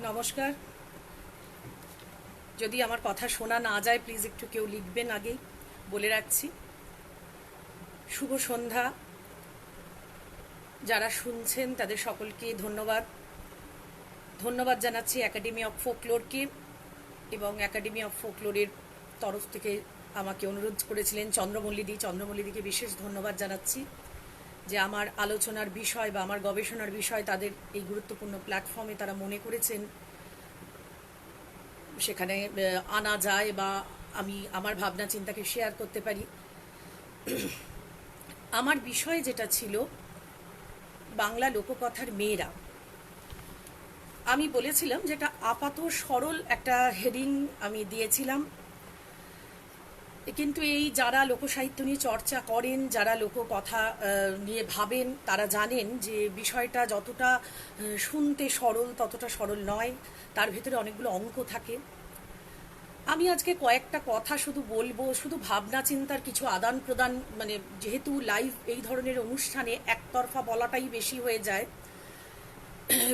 নমস্কার। যদি আমার কথা শোনা না যায় প্লিজ একটু কেউ লিখবেন, আগেই বলে রাখছি। শুভ সন্ধ্যা। যারা শুনছেন তাদের সকলকে ধন্যবাদ জানাচ্ছি একাডেমি অফ ফোকলোরকে, এবং একাডেমি অফ ফোকলোরের তরফ থেকে আমাকে অনুরোধ করেছিলেন চন্দ্রমল্লিদিকে বিশেষ ধন্যবাদ জানাচ্ছি যে আমার আলোচনার বিষয় বা আমার গবেষণার বিষয় তাদের এই গুরুত্বপূর্ণ প্ল্যাটফর্মে তারা মনে করেছেন সেখানে আনা যায় বা আমি আমার ভাবনা চিন্তাকে শেয়ার করতে পারি। আমার বিষয় যেটা ছিল বাংলা লোককথার মেয়েরা, আমি বলেছিলাম যেটা আপাত সরল একটা হেডিং আমি দিয়েছিলাম, কিন্তু এই যারা লোকসাহিত্য নিয়ে চর্চা করেন, যারা লোককথা নিয়ে ভাবেন, তারা জানেন যে বিষয়টা যতটা শুনতে সরল ততটা সরল নয়, তার ভেতরে অনেকগুলো অঙ্ক থাকে। আমি আজকে কয়েকটা কথা শুধু বলবো, শুধু ভাবনা চিন্তার কিছু আদান প্রদান, মানে যেহেতু লাইভ এই ধরনের অনুষ্ঠানে একতরফা বলাটাই বেশি হয়ে যায়,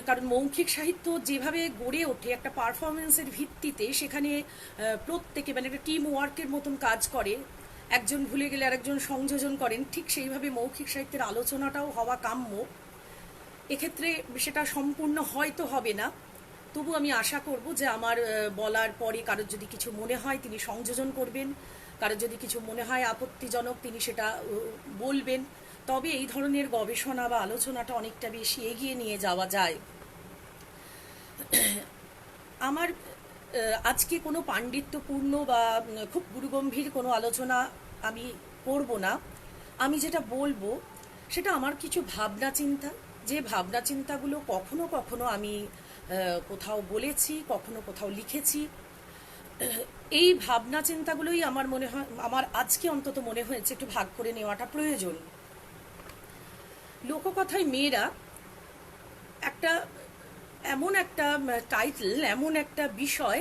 কারণ মৌখিক সাহিত্য যেভাবে গড়ে ওঠে একটা পারফরমেন্সের ভিত্তিতে, সেখানে প্রত্যেকে মানে একটা টিম ওয়ার্কের মতন কাজ করে, একজন ভুলে গেলে আরেকজন সংযোজন করেন, ঠিক সেইভাবে মৌখিক সাহিত্যের আলোচনাটাও হওয়া কাম্য। এক্ষেত্রে সেটা সম্পূর্ণ হয়তো হবে না, তবু আমি আশা করব যে আমার বলার পরে কারোর যদি কিছু মনে হয় তিনি সংযোজন করবেন, কারোর যদি কিছু মনে হয় আপত্তিজনক তিনি সেটা বলবেন, তবে এই ধরনের গবেষণা বা আলোচনাটা অনেকটা বেশি এগিয়ে নিয়ে যাওয়া যায়। আমার আজকে কোনো পাণ্ডিত্যপূর্ণ বা খুব গুরুগম্ভীর কোনো আলোচনা আমি করব না। আমি যেটা বলবো সেটা আমার কিছু ভাবনা চিন্তা, যে ভাবনা চিন্তাগুলো কখনো কখনো আমি কোথাও বলেছি, কখনো কোথাও লিখেছি। এই ভাবনা চিন্তাগুলোই আমার মনে হয়, আমার আজকে অন্তত মনে হয়েছে একটু ভাগ করে নেওয়াটা প্রয়োজন। লোককথায় মেয়েরা একটা এমন একটা টাইটেল, এমন একটা বিষয়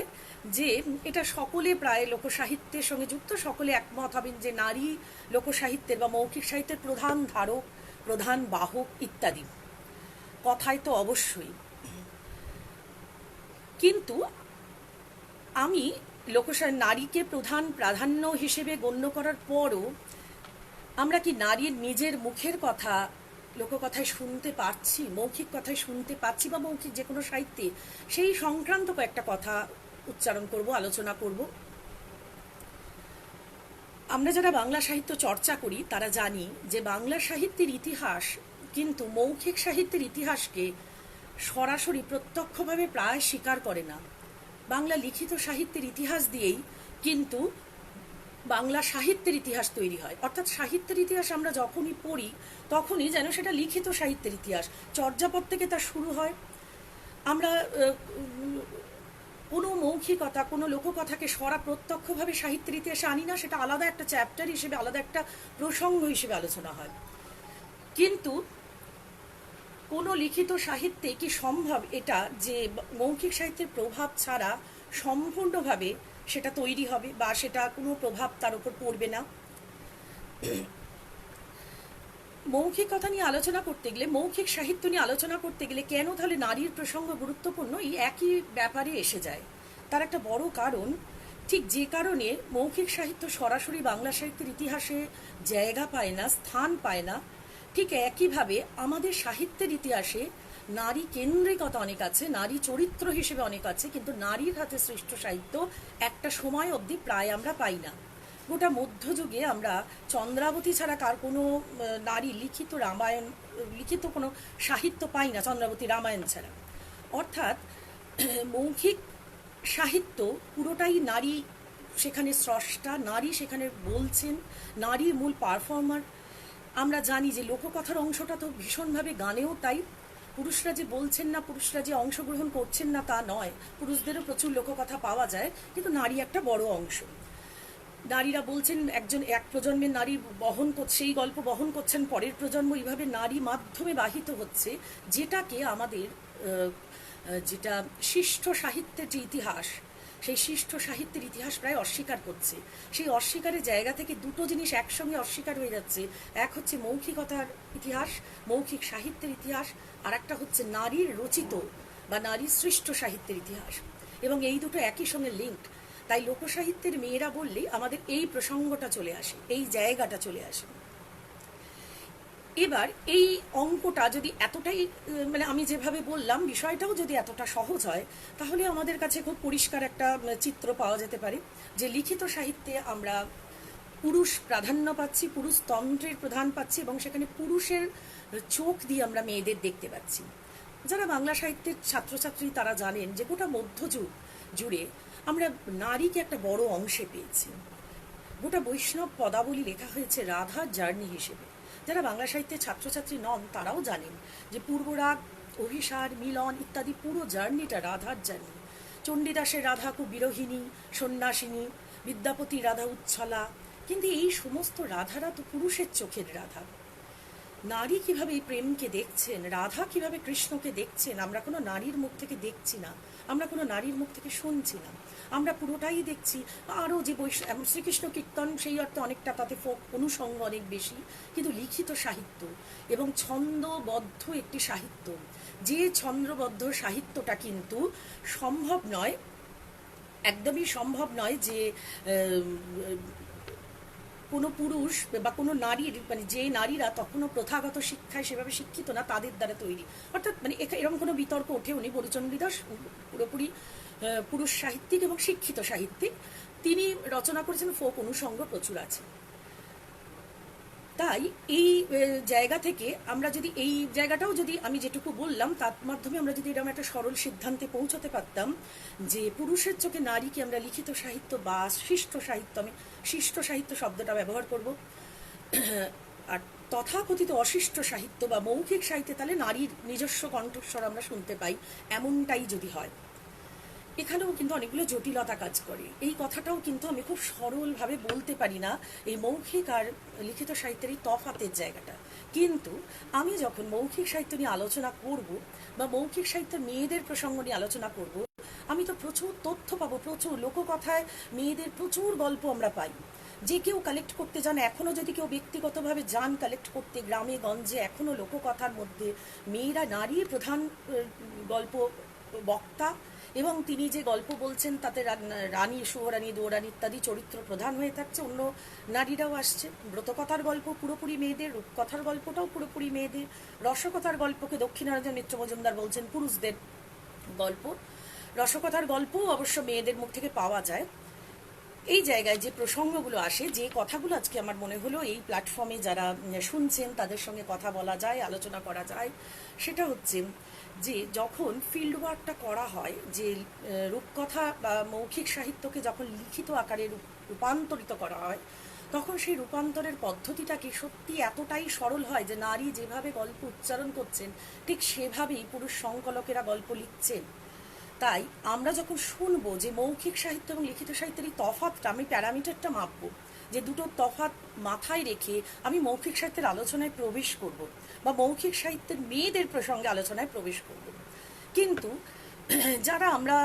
যে এটা সকলে প্রায় লোকসাহিত্যের সঙ্গে যুক্ত, সকলে একমত হবেন যে নারী লোকসাহিত্যের বা মৌখিক সাহিত্যের প্রধান ধারক, প্রধান বাহক ইত্যাদি। কথায় তো অবশ্যই, কিন্তু আমি নারীকে প্রধান প্রাধান্য হিসেবে গণ্য করার পরও আমরা কি নারীর নিজের মুখের কথা লোককথায় শুনতে পাচ্ছি, মৌখিক কথায় শুনতে পাচ্ছি, বা মৌখিক যে কোনো সাহিত্যে? সেই সংক্রান্ত কয়েকটা কথা উচ্চারণ করব, আলোচনা করব। আমরা যারা বাংলা সাহিত্য চর্চা করি তারা জানি যে বাংলা সাহিত্যের ইতিহাস কিন্তু মৌখিক সাহিত্যের ইতিহাসকে সরাসরি প্রত্যক্ষভাবে প্রায় স্বীকার করে না। বাংলা লিখিত সাহিত্যের ইতিহাস দিয়েই কিন্তু বাংলা সাহিত্যের ইতিহাস তৈরি হয়, অর্থাৎ সাহিত্যের ইতিহাস আমরা যখনই পড়ি তখনই যেন সেটা লিখিত সাহিত্যের ইতিহাস। চর্যাপদ থেকে তা শুরু হয়। আমরা কোনো মৌখিকতা, কোনো লোককথাকে প্রত্যক্ষভাবে সাহিত্যের ইতিহাসে আনি না, সেটা আলাদা একটা চ্যাপ্টার হিসেবে, আলাদা একটা প্রসঙ্গ হিসেবে আলোচনা হয়। কিন্তু কোনো লিখিত সাহিত্যে কি সম্ভব এটা যে মৌখিক সাহিত্যের প্রভাব ছাড়া সম্পূর্ণভাবে সেটা তৈরি হবে বা সেটা কোনো প্রভাব তার উপর পড়বে না? মৌখিক কথা নিয়ে আলোচনা করতে গেলে, মৌখিক সাহিত্য নিয়ে আলোচনা করতে গেলে কেন তাহলে নারীর প্রসঙ্গ গুরুত্বপূর্ণ, এই একই ব্যাপারে এসে যায়। তার একটা বড় কারণ, ঠিক যে কারণে মৌখিক সাহিত্য সরাসরি বাংলা সাহিত্যের ইতিহাসে জায়গা পায় না, স্থান পায় না, ঠিক একইভাবে আমাদের সাহিত্যের ইতিহাসে নারী কেন্দ্রিকতা অনেক আছে, নারী চরিত্র হিসেবে অনেক আছে, কিন্তু নারীর হাতে সৃষ্ট সাহিত্য একটা সময় অবধি প্রায় আমরা পাই না। গোটা মধ্যযুগে আমরা চন্দ্রাবতী ছাড়া কার কোনো নারী লিখিত রামায়ণ, লিখিত কোনো সাহিত্য পাই না চন্দ্রাবতী রামায়ণ ছাড়া। অর্থাৎ মৌখিক সাহিত্য পুরোটাই নারী সেখানে স্রষ্টা, নারী সেখানে বলছেন, নারী মূল পারফর্মার। আমরা জানি যে লোককথার অংশটা তো ভীষণভাবে গানেও তাই। পুরুষরা যে বলছেন না, পুরুষরা যে অংশগ্রহণ করছেন না তা নয়, পুরুষদেরও প্রচুর লোককথা পাওয়া যায়, কিন্তু নারী একটা বড় অংশ। নারীরা বলছেন, এক প্রজন্মের নারী বহন করছে, সেই গল্প বহন করছেন পরের প্রজন্ম, এইভাবে নারী মাধ্যমে বাহিত হচ্ছে, যেটাকে আমাদের যেটা শিষ্ট সাহিত্যের যে ইতিহাস, সেই শিষ্ট সাহিত্যের ইতিহাস প্রায় অস্বীকার করছে। সেই অস্বীকারের জায়গা থেকে দুটো জিনিস একসঙ্গে অস্বীকার হয়ে যাচ্ছে। এক হচ্ছে মৌখিকতার ইতিহাস, মৌখিক সাহিত্যের ইতিহাস, আর একটা হচ্ছে নারীর রচিত বা নারী সৃষ্ট সাহিত্যের ইতিহাস, এবং এই দুটো একই সঙ্গে লিঙ্কড। তাই লোকসাহিত্যের মেয়েরা বললেই আমাদের এই প্রসঙ্গটা চলে আসে, এই জায়গাটা চলে আসে। এবার এই অঙ্কটা যদি এতটাই মানে আমি যেভাবে বললাম বিষয়টাও যদি এতটা সহজ হয়, তাহলে আমাদের কাছে খুব পরিষ্কার একটা চিত্র পাওয়া যেতে পারে যে লিখিত সাহিত্যে আমরা পুরুষ প্রাধান্য পাচ্ছি, পুরুষতন্ত্রের প্রধান পাচ্ছি, এবং সেখানে পুরুষের চোখ দিয়ে আমরা মেয়েদের দেখতে পাচ্ছি। যারা বাংলা সাহিত্যের ছাত্রছাত্রী তারা জানেন যে গোটা মধ্যযুগ জুড়ে আমরা নারীকে একটা বড় অংশে পেয়েছি। গোটা বৈষ্ণব পদাবলী লেখা হয়েছে রাধার জার্নি হিসেবে। যারা বাংলা সাহিত্যের ছাত্রছাত্রী নন তারাও জানেন যে পূর্বরাগ, অভিসার, মিলন ইত্যাদি পুরো জার্নিটা রাধার জার্নি। চণ্ডীদাসের রাধা খুব বিরোহিনী, সন্ন্যাসিনী, বিদ্যাপতি রাধা উচ্ছলা, কিন্তু এই সমস্ত রাধারা তো পুরুষের চোখের রাধা। নারী কিভাবে এই প্রেমকে দেখছেন, রাধা কিভাবে কৃষ্ণকে দেখছেন, আমরা কোনো নারীর মুখ থেকে দেখছি না, আমরা কোনো নারীর মুখ থেকে শুনছি না, আমরা পুরোটাই দেখছি। আরও যে শ্রীকৃষ্ণ কীর্তন সেই অর্থে অনেকটা তাতে ফোক অনুষঙ্গ অনেক বেশি, কিন্তু লিখিত সাহিত্য এবং ছন্দবদ্ধ একটি সাহিত্য, যে ছন্দবদ্ধ সাহিত্যটা কিন্তু সম্ভব নয়, একদমই সম্ভব নয় যে কোনো পুরুষ বা কোনো নারীর মানে যে নারীরা তখনও প্রথাগত শিক্ষায় সেভাবে শিক্ষিত না তাদের দ্বারা তৈরি, অর্থাৎ মানে এরকম কোনো বিতর্ক ওঠেওনি। বরুচণ্ডীদাস পুরোপুরি পুরুষ সাহিত্যিক এবং শিক্ষিত সাহিত্যিক, তিনি রচনা করেছেন, ফোক অনুষঙ্গ প্রচুর আছে। তাই এই জায়গা থেকে আমরা যদি এই জায়গাটাও যদি আমি যেটুকু বললাম তার মাধ্যমে আমরা যদি এরকম একটা সরল সিদ্ধান্তে পৌঁছতে পারতাম যে পুরুষের চোখে নারীকে আমরা লিখিত সাহিত্য বা শিষ্ট সাহিত্য, আমি শিষ্ট সাহিত্য শব্দটা ব্যবহার করব, আর তথাকথিত অশিষ্ট সাহিত্য বা মৌখিক সাহিত্যে তাহলে নারীর নিজস্ব কণ্ঠস্বর আমরা শুনতে পাই, এমনটাই যদি হয়। এখানেও কিন্তু অনেকগুলো জটিলতা কাজ করে। এই কথাটাও কিন্তু আমি খুব সরলভাবে বলতে পারি না, এই মৌখিক আর লিখিত সাহিত্যের এই তফাতের জায়গাটা। কিন্তু আমি যখন মৌখিক সাহিত্য নিয়ে আলোচনা করব বা মৌখিক সাহিত্যের মেয়েদের প্রসঙ্গ নিয়ে আলোচনা করব, আমি তো প্রচুর তথ্য পাবো, প্রচুর লোককথায় মেয়েদের প্রচুর গল্প আমরা পাই। যে কেউ কালেক্ট করতে যান, এখনও যদি কেউ ব্যক্তিগতভাবে যান কালেক্ট করতে গ্রামে গঞ্জে, এখনও লোককথার মধ্যে মেয়েরা নারী প্রধান গল্প বক্তা, এবং তিনি যে গল্প বলছেন তাতে রানী, সুহরানী, দৌরানী ইত্যাদি চরিত্র প্রধান হয়ে থাকছে, অন্য নারীরাও আসছে। ব্রতকথার গল্প পুরোপুরি মেয়েদের, রূপকথার গল্পটাও পুরোপুরি মেয়েদের, রসকথার গল্পকে দক্ষিণারঞ্জন মিত্র মজুমদার বলছেন পুরুষদের গল্প, রসকথার গল্পও অবশ্য মেয়েদের মুখ থেকে পাওয়া যায়। এই জায়গায় যে প্রসঙ্গগুলো আসে, যে কথাগুলো আজকে আমার মনে হলো এই প্ল্যাটফর্মে যারা শুনছেন তাদের সঙ্গে কথা বলা যায়, আলোচনা করা যায়, সেটা হচ্ছে যে যখন ফিল্ড ওয়ার্কটা করা হয়, যে রূপকথা বা মৌখিক সাহিত্যকে যখন লিখিত আকারে রূপান্তরিত করা হয়, তখন সেই রূপান্তরের পদ্ধতিটা কি সত্যি এতটাই সরল হয় যে নারী যেভাবে গল্প উচ্চারণ করছেন ঠিক সেভাবেই পুরুষ সংকলকেরা গল্প লিখছেন। তাই আমরা যখন শুনবো যে মৌখিক সাহিত্য এবং লিখিত সাহিত্যের এই তফাৎটা, আমি প্যারামিটারটা মাপবো, যে দুটো তফাৎ মাথায় রেখে আমি মৌখিক সাহিত্যের আলোচনায় প্রবেশ করব বা মৌখিক সাহিত্যের মেয়েদের প্রসঙ্গে আলোচনায় প্রবেশ করব। কিন্তু যারা আমরা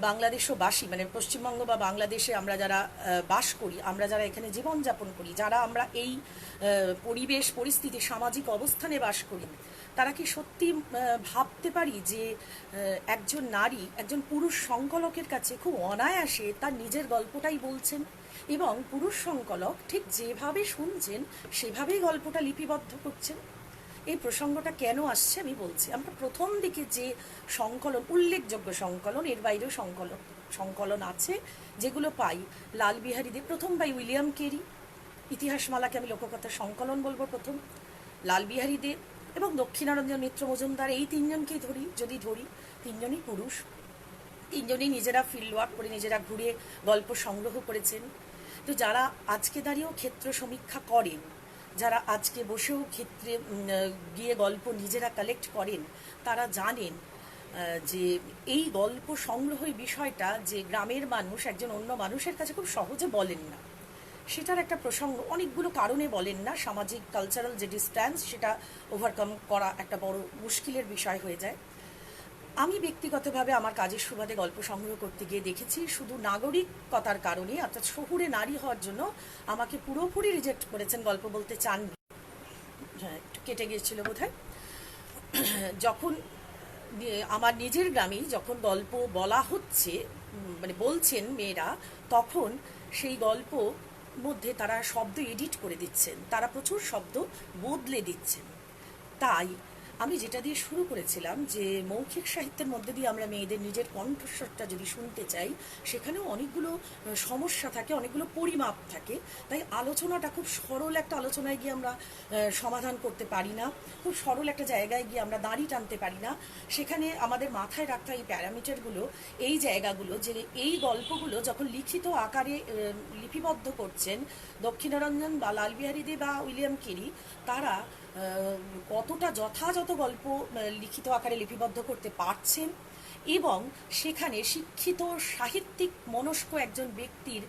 বাংলাদেশবাসী, মানে পশ্চিমবঙ্গ বা বাংলাদেশে আমরা যারা বাস করি, আমরা যারা এখানে জীবনযাপন করি, যারা আমরা এই পরিবেশ পরিস্থিতি সামাজিক অবস্থানে বাস করি, তারা কি সত্যি ভাবতে পারি যে একজন নারী একজন পুরুষ সংকলকের কাছে খুব অনায়াসে তার নিজের গল্পটাই বলছেন, এবং পুরুষ সংকলক ঠিক যেভাবে শুনছেন সেভাবেই গল্পটা লিপিবদ্ধ করছেন? এই প্রসঙ্গটা কেন আসছে আমি বলছি। আমরা প্রথম দিকে যে সংকলন, উল্লেখযোগ্য সংকলন, এর বাইরেও সংকলন আছে যেগুলো পাই, লালবিহারী দে প্রথম পাই, উইলিয়াম কেরি, ইতিহাসমালাকে আমি লোককথার সংকলন বলবো প্রথম, লালবিহারী দে এবং দক্ষিণারঞ্জন মিত্র মজুমদার, এই তিনজনকেই যদি ধরি, তিনজনই পুরুষ, তিনজনই নিজেরা ফিল্ড ওয়ার্ক করে নিজেরা ঘুরে গল্প সংগ্রহ করেছেন। তো যারা আজকে দাঁড়িয়েও ক্ষেত্র সমীক্ষা করেন, যারা আজকে বসেও ক্ষেত্রে গিয়ে গল্প নিজেরা কালেক্ট করেন, তারা জানেন যে এই গল্প সংগ্রহের বিষয়টা যে গ্রামের মানুষ একজন অন্য মানুষের কাছে খুব সহজে বলেন না, সেটার একটা প্রসঙ্গ অনেকগুলো কারণে বলেন না। সামাজিক কালচারাল যে ডিস্ট্যান্স, সেটা ওভারকাম করা একটা বড় মুশকিলের বিষয় হয়ে যায়। আমি ব্যক্তিগতভাবে আমার কাজের সুবাদে গল্প সংগ্রহ করতে গিয়ে দেখেছি শুধু নাগরিকতার কারণে, অর্থাৎ শহুরে নারী হওয়ার জন্য আমাকে পুরোপুরি রিজেক্ট করেছেন, গল্প বলতে চান, একটু কেটে গিয়েছিল বোধহয়, যখন আমার নিজের গ্রামেই যখন গল্প বলা হচ্ছে, মানে বলছেন মেয়েরা, তখন সেই গল্প মধ্যে তারা শব্দ এডিট করে দিচ্ছেন, তারা প্রচুর শব্দ বদলে দিচ্ছেন। তাই আমি যেটা দিয়ে শুরু করেছিলাম যে মৌখিক সাহিত্যের মধ্যে দিয়ে আমরা মেয়েদের নিজের কণ্ঠস্বরটা যদি শুনতে চাই, সেখানেও অনেকগুলো সমস্যা থাকে, অনেকগুলো পরিমাপ থাকে। তাই আলোচনাটা খুব সরল একটা আলোচনায় গিয়ে আমরা সমাধান করতে পারি না, খুব সরল একটা জায়গায় গিয়ে আমরা দাঁড়ি টানতে পারি না। সেখানে আমাদের মাথায় রাখতে হয় এই প্যারামিটারগুলো, এই জায়গাগুলো, যে এই গল্পগুলো যখন লিখিত আকারে লিপিবদ্ধ করছেন দক্ষিণারঞ্জন বা লালবিহারী দে বা উইলিয়াম কেরি, তারা কতটা যথাযথ গল্প লিখিত আকারে লিপিবদ্ধ করতে পারছেন, এবং সেখানে শিক্ষিত সাহিত্যিক মনস্ক একজন ব্যক্তির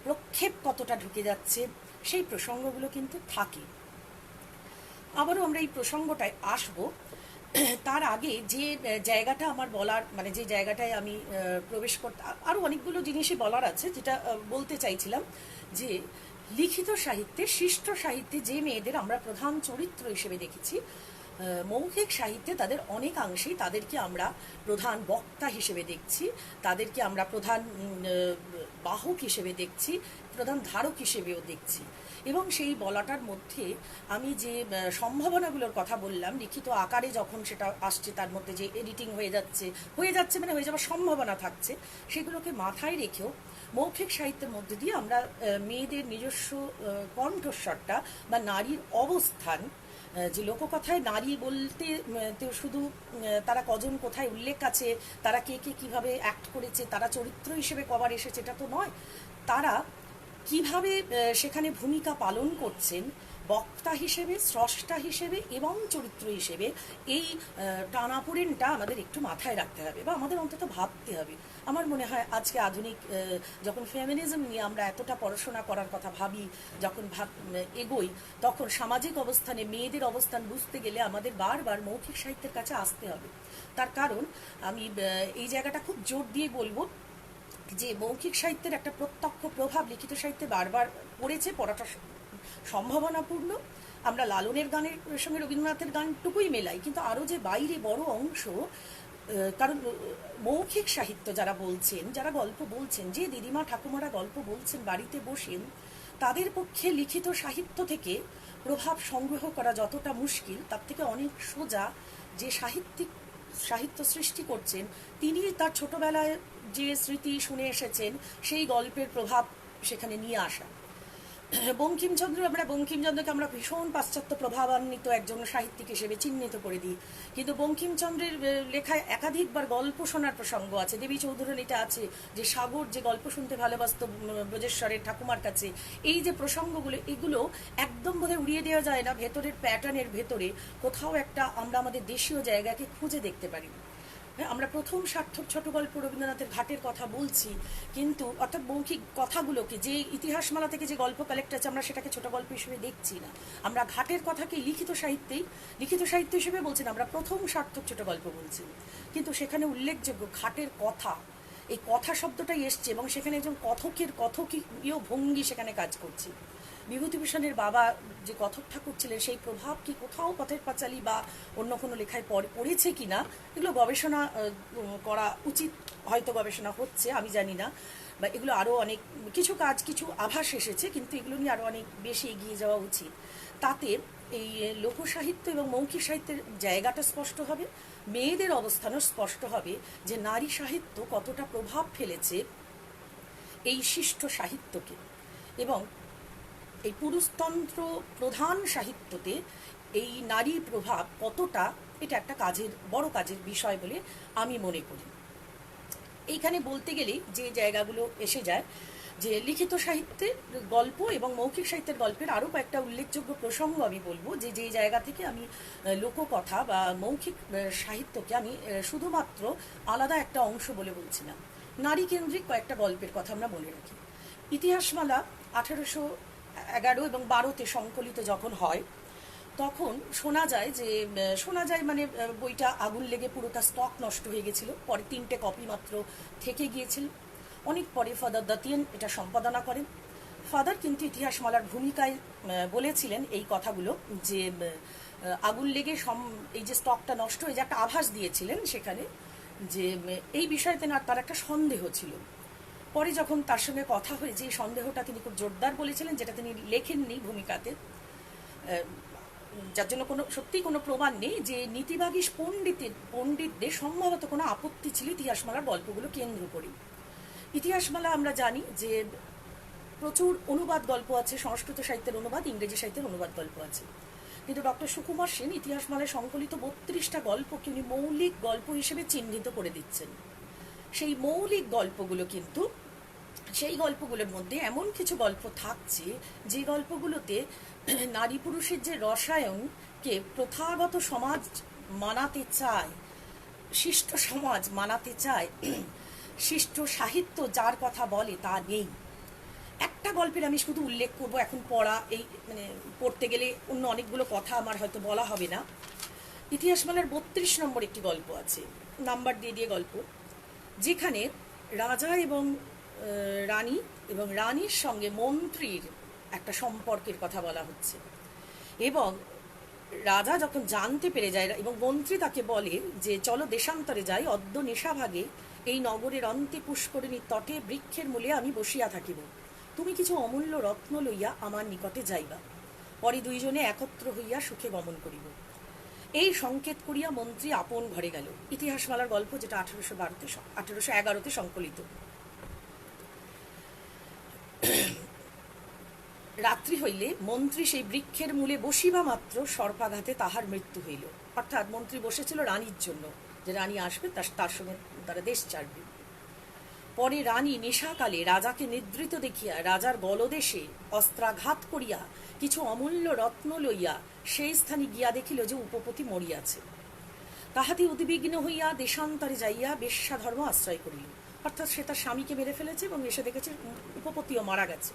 প্রক্ষেপ কতটা ঢুকে যাচ্ছে, সেই প্রসঙ্গগুলো কিন্তু থাকে। আবারও আমরা এই প্রসঙ্গটায় আসব। তার আগে যে জায়গাটা আমার বলার, মানে যে জায়গাটায় আমি প্রবেশ করতে, আরও অনেকগুলো জিনিসই বলার আছে, যেটা বলতে চাইছিলাম যে লিখিত সাহিত্যে, শিষ্ট সাহিত্যে যে মেয়েদের আমরা প্রধান চরিত্র হিসেবে দেখেছি, মৌখিক সাহিত্যে তাদের অনেকাংশেই তাদেরকে আমরা প্রধান বক্তা হিসেবে দেখছি, তাদেরকে আমরা প্রধান বাহক হিসেবে দেখছি, প্রধান ধারক হিসেবেও দেখছি। এবং সেই বলাটার মধ্যে আমি যে সম্ভাবনাগুলোর কথা বললাম, লিখিত আকারে যখন সেটা আসছে তার মধ্যে যে এডিটিং হয়ে যাচ্ছে মানে হয়ে যাওয়ার সম্ভাবনা থাকছে, সেগুলোকে মাথায় রেখেও মৌখিক সাহিত্যের মধ্যে দিয়ে আমরা মেয়েদের নিজস্ব কণ্ঠস্বরটা বা নারীর অবস্থান, যে লোককথায় নারী বলতে তো শুধু তারা কজন কোথায় উল্লেখ আছে, তারা কে কে কীভাবে অ্যাক্ট করেছে, তারা চরিত্র হিসেবে কবার এসেছে, এটা তো নয়, তারা কিভাবে সেখানে ভূমিকা পালন করছেন বক্তা হিসেবে, স্রষ্টা হিসেবে এবং চরিত্র হিসেবে, এই টানাপোড়েনটা আমাদের একটু মাথায় রাখতে হবে বা আমাদের অন্তত ভাবতে হবে। আমার মনে হয় আজকে আধুনিক যখন ফেমিনিজম নিয়ে আমরা এতটা পড়াশোনা করার কথা ভাবি, যখন এগোই, তখন সামাজিক অবস্থানে মেয়েদের অবস্থান বুঝতে গেলে আমাদের বারবার মৌখিক সাহিত্যের কাছে আসতে হবে। তার কারণ আমি এই জায়গাটা খুব জোর দিয়ে বলবো যে মৌখিক সাহিত্যের একটা প্রত্যক্ষ প্রভাব লিখিত সাহিত্যে বারবার পড়েছে, পড়াটা সম্ভাবনাপূর্ণ। আমরা লালনের গানের সঙ্গে রবীন্দ্রনাথের গানটুকুই মেলাই, কিন্তু আরও যে বাইরে বড় অংশ, কারণ মৌখিক সাহিত্য যারা বলছেন, যারা গল্প বলছেন, যে দিদিমা ঠাকুমারা গল্প বলছেন বাড়িতে বসেন, তাদের পক্ষে লিখিত সাহিত্য থেকে প্রভাব সংগ্রহ করা যতটা মুশকিল, তার থেকে অনেক সোজা যে সাহিত্য সৃষ্টি করছেন তিনি তার ছোটবেলায় যে স্মৃতি শুনে এসেছেন সেই গল্পের প্রভাব সেখানে নিয়ে আসা। বঙ্কিমচন্দ্রকে আমরা ভীষণ পাশ্চাত্য প্রভাবান্বিত একজন সাহিত্যিক হিসেবে চিহ্নিত করে দিই, কিন্তু বঙ্কিমচন্দ্রের লেখায় একাধিকবার গল্প শোনার প্রসঙ্গ আছে। দেবী চৌধুরীর এটা আছে যে সাগর যে গল্প শুনতে ভালোবাসত ব্রজেশ্বরের ঠাকুমার কাছে, এই যে প্রসঙ্গগুলো, এগুলো একদম বোধহয় উড়িয়ে দেওয়া যায় না। ভেতরের প্যাটার্নের ভেতরে কোথাও একটা আমরা আমাদের দেশীয় জায়গাকে খুঁজে দেখতে পারি। আমরা প্রথম সার্থক ছোট গল্প রবীন্দ্রনাথের ঘাটের কথা বলছি, কিন্তু অর্থাৎ মৌখিক কথাগুলোকে, যে ইতিহাসমালা থেকে যে গল্প কালেক্ট আছে, আমরা সেটাকে ছোট গল্প হিসেবে দেখছি না, আমরা ঘাটের কথাকে লিখিত সাহিত্য হিসেবে বলছি না, আমরা প্রথম সার্থক ছোট গল্প বলছি। কিন্তু সেখানে উল্লেখযোগ্য ঘাটের কথা, এই কথা শব্দটাই এসছে, এবং সেখানে একজন কথকীয় ভঙ্গি সেখানে কাজ করছে। বিভূতিভূষণের বাবা যে কথক ঠাকুর ছিলেন, সেই প্রভাব কি কোথাও পথের পাঁচালী বা অন্য কোনো লেখায় পড়েছে কি না, এগুলো গবেষণা করা উচিত, হয়তো গবেষণা হচ্ছে, আমি জানি না, বা এগুলো আরও অনেক কিছু কাজ, কিছু আভাস এসেছে, কিন্তু এগুলো নিয়ে আরও অনেক বেশি এগিয়ে যাওয়া উচিত। তাতে এই লোকসাহিত্য এবং মৌখিক সাহিত্যের জায়গাটা স্পষ্ট হবে, মেয়েদের অবস্থানও স্পষ্ট হবে, যে নারী সাহিত্য কতটা প্রভাব ফেলেছে এই শিষ্ট সাহিত্যকে, এবং এই পুরুষতন্ত্র প্রধান সাহিত্যতে এই নারীর প্রভাব কতটা, এটা একটা বড় কাজের বিষয় বলে আমি মনে করি। এইখানে বলতে গেলেই যে জায়গাগুলো এসে যায়, যে লিখিত সাহিত্যের গল্প এবং মৌখিক সাহিত্যের গল্পের আরও কয়েকটা উল্লেখযোগ্য প্রসঙ্গ আমি বলবো, যে জায়গা থেকে আমি লোককথা বা মৌখিক সাহিত্যকে আমি শুধুমাত্র আলাদা একটা অংশ বলে বলছি না। নারী কেন্দ্রিক কয়েকটা গল্পের কথা আমরা মনে রাখি। ইতিহাসমালা 1811 এবং 12-তে সংকলিত যখন হয়, তখন শোনা যায় মানে বইটা আগুন লেগে পুরো তার স্টক নষ্ট হয়ে গেছিল, পরে 3টে কপি মাত্র থেকে গিয়েছিল। অনেক পরে ফাদার দাতিয়ান এটা সম্পাদনা করেন। ফাদার কিন্তু ইতিহাসমালার ভূমিকায় বলেছিলেন এই কথাগুলো, যে আগুন লেগে এই যে স্টকটা নষ্ট হয়ে যে একটা আভাস দিয়েছিলেন সেখানে, যে এই বিষয়ে তার একটা সন্দেহ ছিল। পরে যখন তার সঙ্গে কথা হয়েছে, এই সন্দেহটা তিনি খুব জোরদার বলেছিলেন, যেটা তিনি লেখেননি ভূমিকাতে, যার জন্য সত্যিই কোনো প্রমাণ নেই, যে নীতিবাগী পণ্ডিতদের সম্ভবত কোনো আপত্তি ছিল ইতিহাসমালার গল্পগুলো কেন্দ্র করে। ইতিহাসমালা আমরা জানি যে প্রচুর অনুবাদ গল্প আছে, সংস্কৃত সাহিত্যের অনুবাদ, ইংরেজি সাহিত্যের অনুবাদ গল্প আছে, কিন্তু ডক্টর সুকুমার সেন ইতিহাসমালায় সংকলিত 32টা গল্পকে উনি মৌলিক গল্প হিসেবে চিহ্নিত করে দিচ্ছেন। সেই মৌলিক গল্পগুলো কিন্তু, সেই গল্পগুলোর মধ্যে এমন কিছু গল্প থাকছে যে গল্পগুলোতে নারী পুরুষের যে রসায়নকে প্রথাগত সমাজ মানাতে চায়, শিষ্ট সমাজ মানাতে চায়, শিষ্ট সাহিত্য যার কথা বলে তা নেই। একটা গল্পের আমি শুধু উল্লেখ করব, এখন পড়া এই পড়তে গেলে অন্য অনেকগুলো কথা আমার হয়তো বলা হবে না। ইতিহাসমালার 32 নম্বর একটি গল্প আছে, নাম্বার দিয়ে দিয়ে গল্প, যেখানে রাজা এবং রানী এবং রানীর সঙ্গে মন্ত্রীর একটা সম্পর্কের কথা বলা হচ্ছে। এবং রাজা যখন জানতে পেরে যায় এবং মন্ত্রী তাকে বলে যে চলো দেশান্তরে যাই, অদ্য নেশাভাগে এই নগরের অন্তে পুষ্করিণীর তটে বৃক্ষের মূলে আমি বসিয়া থাকিব, তুমি কিছু অমূল্য রত্ন লইয়া আমার নিকটে যাইবা, পরে দুইজনে একত্র হইয়া সুখে গমন করিব। এই সংকেত করিয়া মন্ত্রী আপন ঘরে গেল। ইতিহাসমালার গল্প, যেটা 1811-তে সংকলিত। রাত্রি হইলে মন্ত্রী সেই বৃক্ষের মূলে বসিবা মাত্র সর্পাঘাতে তাহার মৃত্যু হইল। অর্থাৎ মন্ত্রী বসেছিল রানীর জন্য, যে রানী আসবে তার সঙ্গে তারা দেশ ছাড়বে। পরে রানী নেশাকালে রাজাকে নিদ্রিত দেখিয়া রাজার গলদেশে অস্ত্রাঘাত করিয়া কিছু অমূল্য রত্ন লইয়া সেই স্থানে গিয়া দেখিল যে উপপতি মরিয়াছে। তাহাতে উদ্বিগ্ন হইয়া দেশান্তরে যাইয়া বেশ্যা ধর্ম আশ্রয় করিল। অর্থাৎ সে তার স্বামীকে মেরে ফেলেছে এবং এসে দেখেছে উপপতিও মারা গেছে।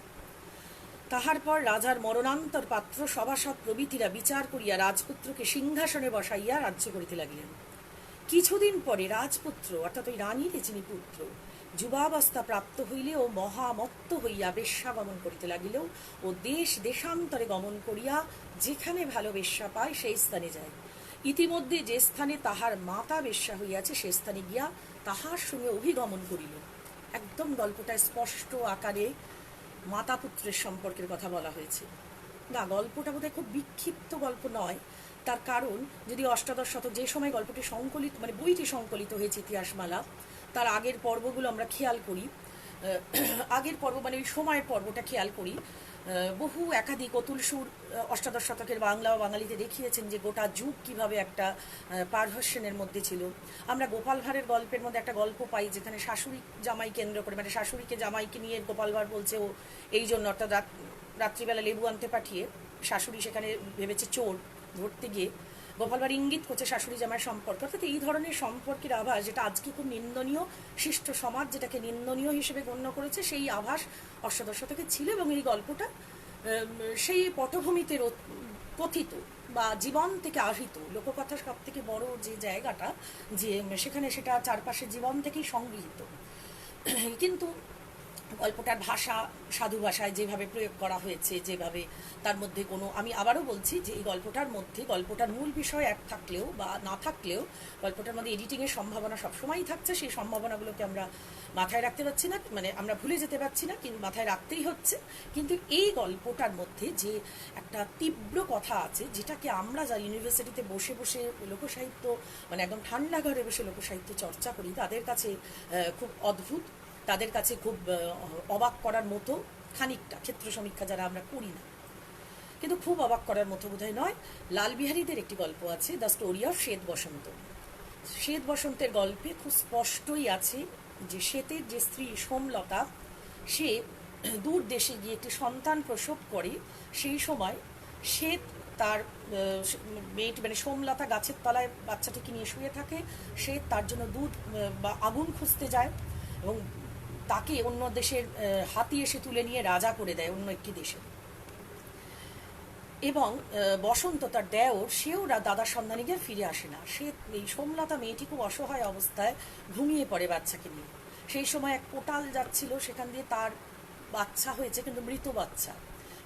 তাহার পর রাজার মরণান্তর পাত্র সভাসদ প্রভৃতিরা বিচার করিয়া রাজপুত্রকে সিংহাসনে বসাইয়া রাজ্য করিতে লাগিলেন। কিছুদিন পরে রাজপুত্র, অর্থাৎ ওই রানীর যিনি পুত্র, যুবাবস্থা প্রাপ্ত হইলে ও মহামত্ত হইয়া বেশ্যা গমন করিতে লাগিল ও দেশান্তরে গমন করিয়া যেখানে ভালো বেশ্যা পায় সেই স্থানে যায়। ইতিমধ্যে যে স্থানে তাহার মাতা বেশ্যা হইয়াছে সে স্থানে গিয়া তাহার সঙ্গে অভিগমন করিল। একদম গল্পটা স্পষ্ট আকারে মাতা পুত্রের সম্পর্কের কথা বলা হয়েছে। না, গল্পটা বোধহয় খুব বিক্ষিপ্ত গল্প নয়। তার কারণ, যদি অষ্টাদশ শতক, যে সময় গল্পটি সংকলিত, বইটি সংকলিত হয়েছে ইতিহাসমালা, তার আগের পর্বগুলো আমরা খেয়াল করি, আগের পর্ব ওই সময়ের পর্বটা খেয়াল করি, বহু একাধিক অতুল সুর অষ্টাদশ শতকের বাংলা ও বাঙালিতে দেখিয়েছেন যে গোটা যুগ কিভাবে একটা পারভার্সনের মধ্যে ছিল। আমরা গোপাল ভাঁড়ের গল্পের মধ্যে একটা গল্প পাই যেখানে শাশুড়ি জামাই কেন্দ্র করে, শাশুড়িকে জামাইকে নিয়ে গোপাল ভাঁড় বলছে ও এই জন্য, অর্থাৎ রাত্রিবেলা লেবু আনতে পাঠিয়ে শাশুড়ি সেখানে ভেবেছে চোর, ধরতে গিয়ে গোপাল ভাঁড় ইঙ্গিত করছে শাশুড়ি জামাইয়ের সম্পর্ক। অর্থাৎ এই ধরনের সম্পর্কের আভাস, যেটা আজকে খুব নিন্দনীয়, শিষ্ট সমাজ যেটাকে নিন্দনীয় হিসেবে গণ্য করেছে, সেই আভাস অষ্টাদশ শতকে ছিল। এবং এই গল্পটা সেই পটভূমিতে কথিত বা জীবন থেকে আহিত লোককথার সব থেকে বড় যে জায়গাটা, যে সেখানে সেটা চারপাশে জীবন থেকেই সংগৃহীত। কিন্তু গল্পটার ভাষা সাধু ভাষায় যেভাবে প্রয়োগ করা হয়েছে, যেভাবে তার মধ্যে কোনো, আমি আবারও বলছি যে এই গল্পটার মধ্যে গল্পটার মূল বিষয় এক থাকলেও বা না থাকলেও গল্পটার মধ্যে এডিটিংয়ের সম্ভাবনা সবসময়ই থাকছে। সেই সম্ভাবনাগুলোকে আমরা মাথায় রাখতে পারছি না, আমরা ভুলে যেতে পারছি না, কিন্তু মাথায় রাখতেই হচ্ছে। কিন্তু এই গল্পটার মধ্যে যে একটা তীব্র কথা আছে, যেটাকে আমরা যারা ইউনিভার্সিটিতে বসে বসে লোকসাহিত্য, একদম ঠান্ডা ঘরে বসে লোকসাহিত্য চর্চা করি, তাদের কাছে খুব অদ্ভুত, তাদের কাছে খুব অবাক করার মতো, খানিকটা ক্ষেত্র সমীক্ষা যারা আমরা করি না, কিন্তু খুব অবাক করার মতো বোধহয় নয়। লালবিহারীদের একটি গল্প আছে, দ্য স্টোরি অফ শ্বেত বসন্ত। শ্বেত বসন্তের গল্পে খুব স্পষ্টই আছে যে শ্বেতের যে স্ত্রী সোমলতা, সে দূর দেশে গিয়ে একটি সন্তান প্রসব করে। সেই সময় শ্বেত তার মেয়েটি, সোমলতা গাছের তলায় বাচ্চাটিকে নিয়ে শুয়ে থাকে। সে তার জন্য দুধ বা আগুন খুঁজতে যায় এবং তাকে অন্য দেশের হাতি এসে তুলে নিয়ে রাজা করে দেয় অন্য একটি দেশে। এবং বসন্ত তার দেওর, সেও দাদার সন্ধানে গিয়ে ফিরে আসে না। সে, এই সোমলতা মেয়েটি খুব অসহায় অবস্থায় ঘুমিয়ে পড়ে বাচ্চাকে নিয়ে। সেই সময় এক পোটাল যাচ্ছিল, সেখান দিয়ে তার বাচ্চা হয়েছে, কিন্তু মৃত বাচ্চা।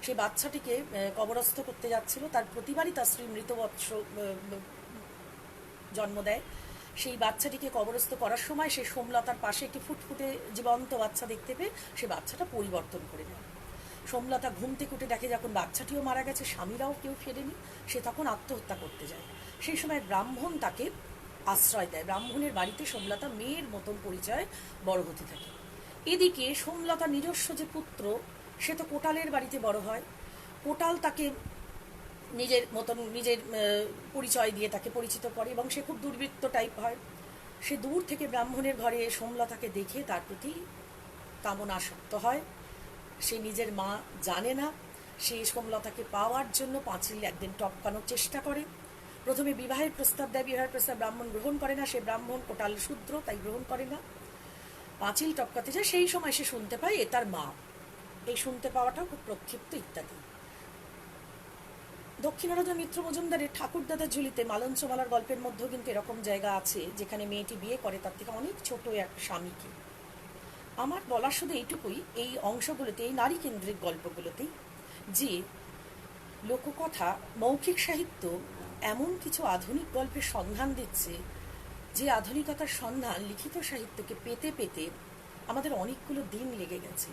সেই বাচ্চাটিকে কবরস্থ করতে যাচ্ছিল, তার প্রতিবারই তার স্ত্রী মৃত বৎস জন্ম দেয়। সেই বাচ্চাটিকে কবরস্থ করার সময় সে সোমলতার পাশে একটি ফুটফুটে জীবন্ত বাচ্চা দেখতে পেয়ে সে বাচ্চাটা পরিবর্তন করে নেয়। সোমলতা ঘুম থেকে উঠে দেখে যখন বাচ্চাটিও মারা গেছে, স্বামীরাও কেউ ফেরেনি, সে তখন আত্মহত্যা করতে যায়। সেই সময় ব্রাহ্মণ তাকে আশ্রয় দেয়। ব্রাহ্মণের বাড়িতে সোমলতা মেয়ের মতন পরিচয় বড় হতে থাকে। এদিকে সোমলতার নিজস্ব যে পুত্র, সে তো কোটালের বাড়িতে বড় হয়। কোটাল তাকে নিজের মতন নিজের পরিচয় দিয়ে তাকে পরিচিত করে এবং সে খুব দুর্বৃত্ত টাইপ হয়। সে দূর থেকে ব্রাহ্মণের ঘরে সোমলতাকে দেখে তার প্রতি কামনা আসক্ত হয়। সে নিজের মা জানে না। সে সোমলতাকে পাওয়ার জন্য পাঁচিল একদিন টপকানোর চেষ্টা করে। প্রথমে বিবাহের প্রস্তাব দেয়, বিবাহের প্রস্তাব ব্রাহ্মণ গ্রহণ করে না। সে ব্রাহ্মণ কোটাল শূদ্র, তাই গ্রহণ করে না। পাঁচিল টপকাতে যায়, সেই সময় সে শুনতে পায় এ তার মা। এই শুনতে পাওয়াটাও খুব প্রক্ষিপ্ত ইত্যাদি। দক্ষিণারদ মিত্র মজুমদারের ঠাকুরদাদার ঝুলিতে মালঞ্চমালার গল্পের মধ্যেও কিন্তু এরকম জায়গা আছে যেখানে মেয়েটি বিয়ে করে তার থেকে অনেক ছোট এক স্বামীকে। আমার বলার শুধু এইটুকুই, এই অংশগুলোতে, এই নারী কেন্দ্রিক গল্পগুলোতেই, যে লোককথা, মৌখিক সাহিত্য এমন কিছু আধুনিক গল্পের সন্ধান দিচ্ছে, যে আধুনিকতার সন্ধান লিখিত সাহিত্যকে পেতে পেতে আমাদের অনেকগুলো দিন লেগে গেছে।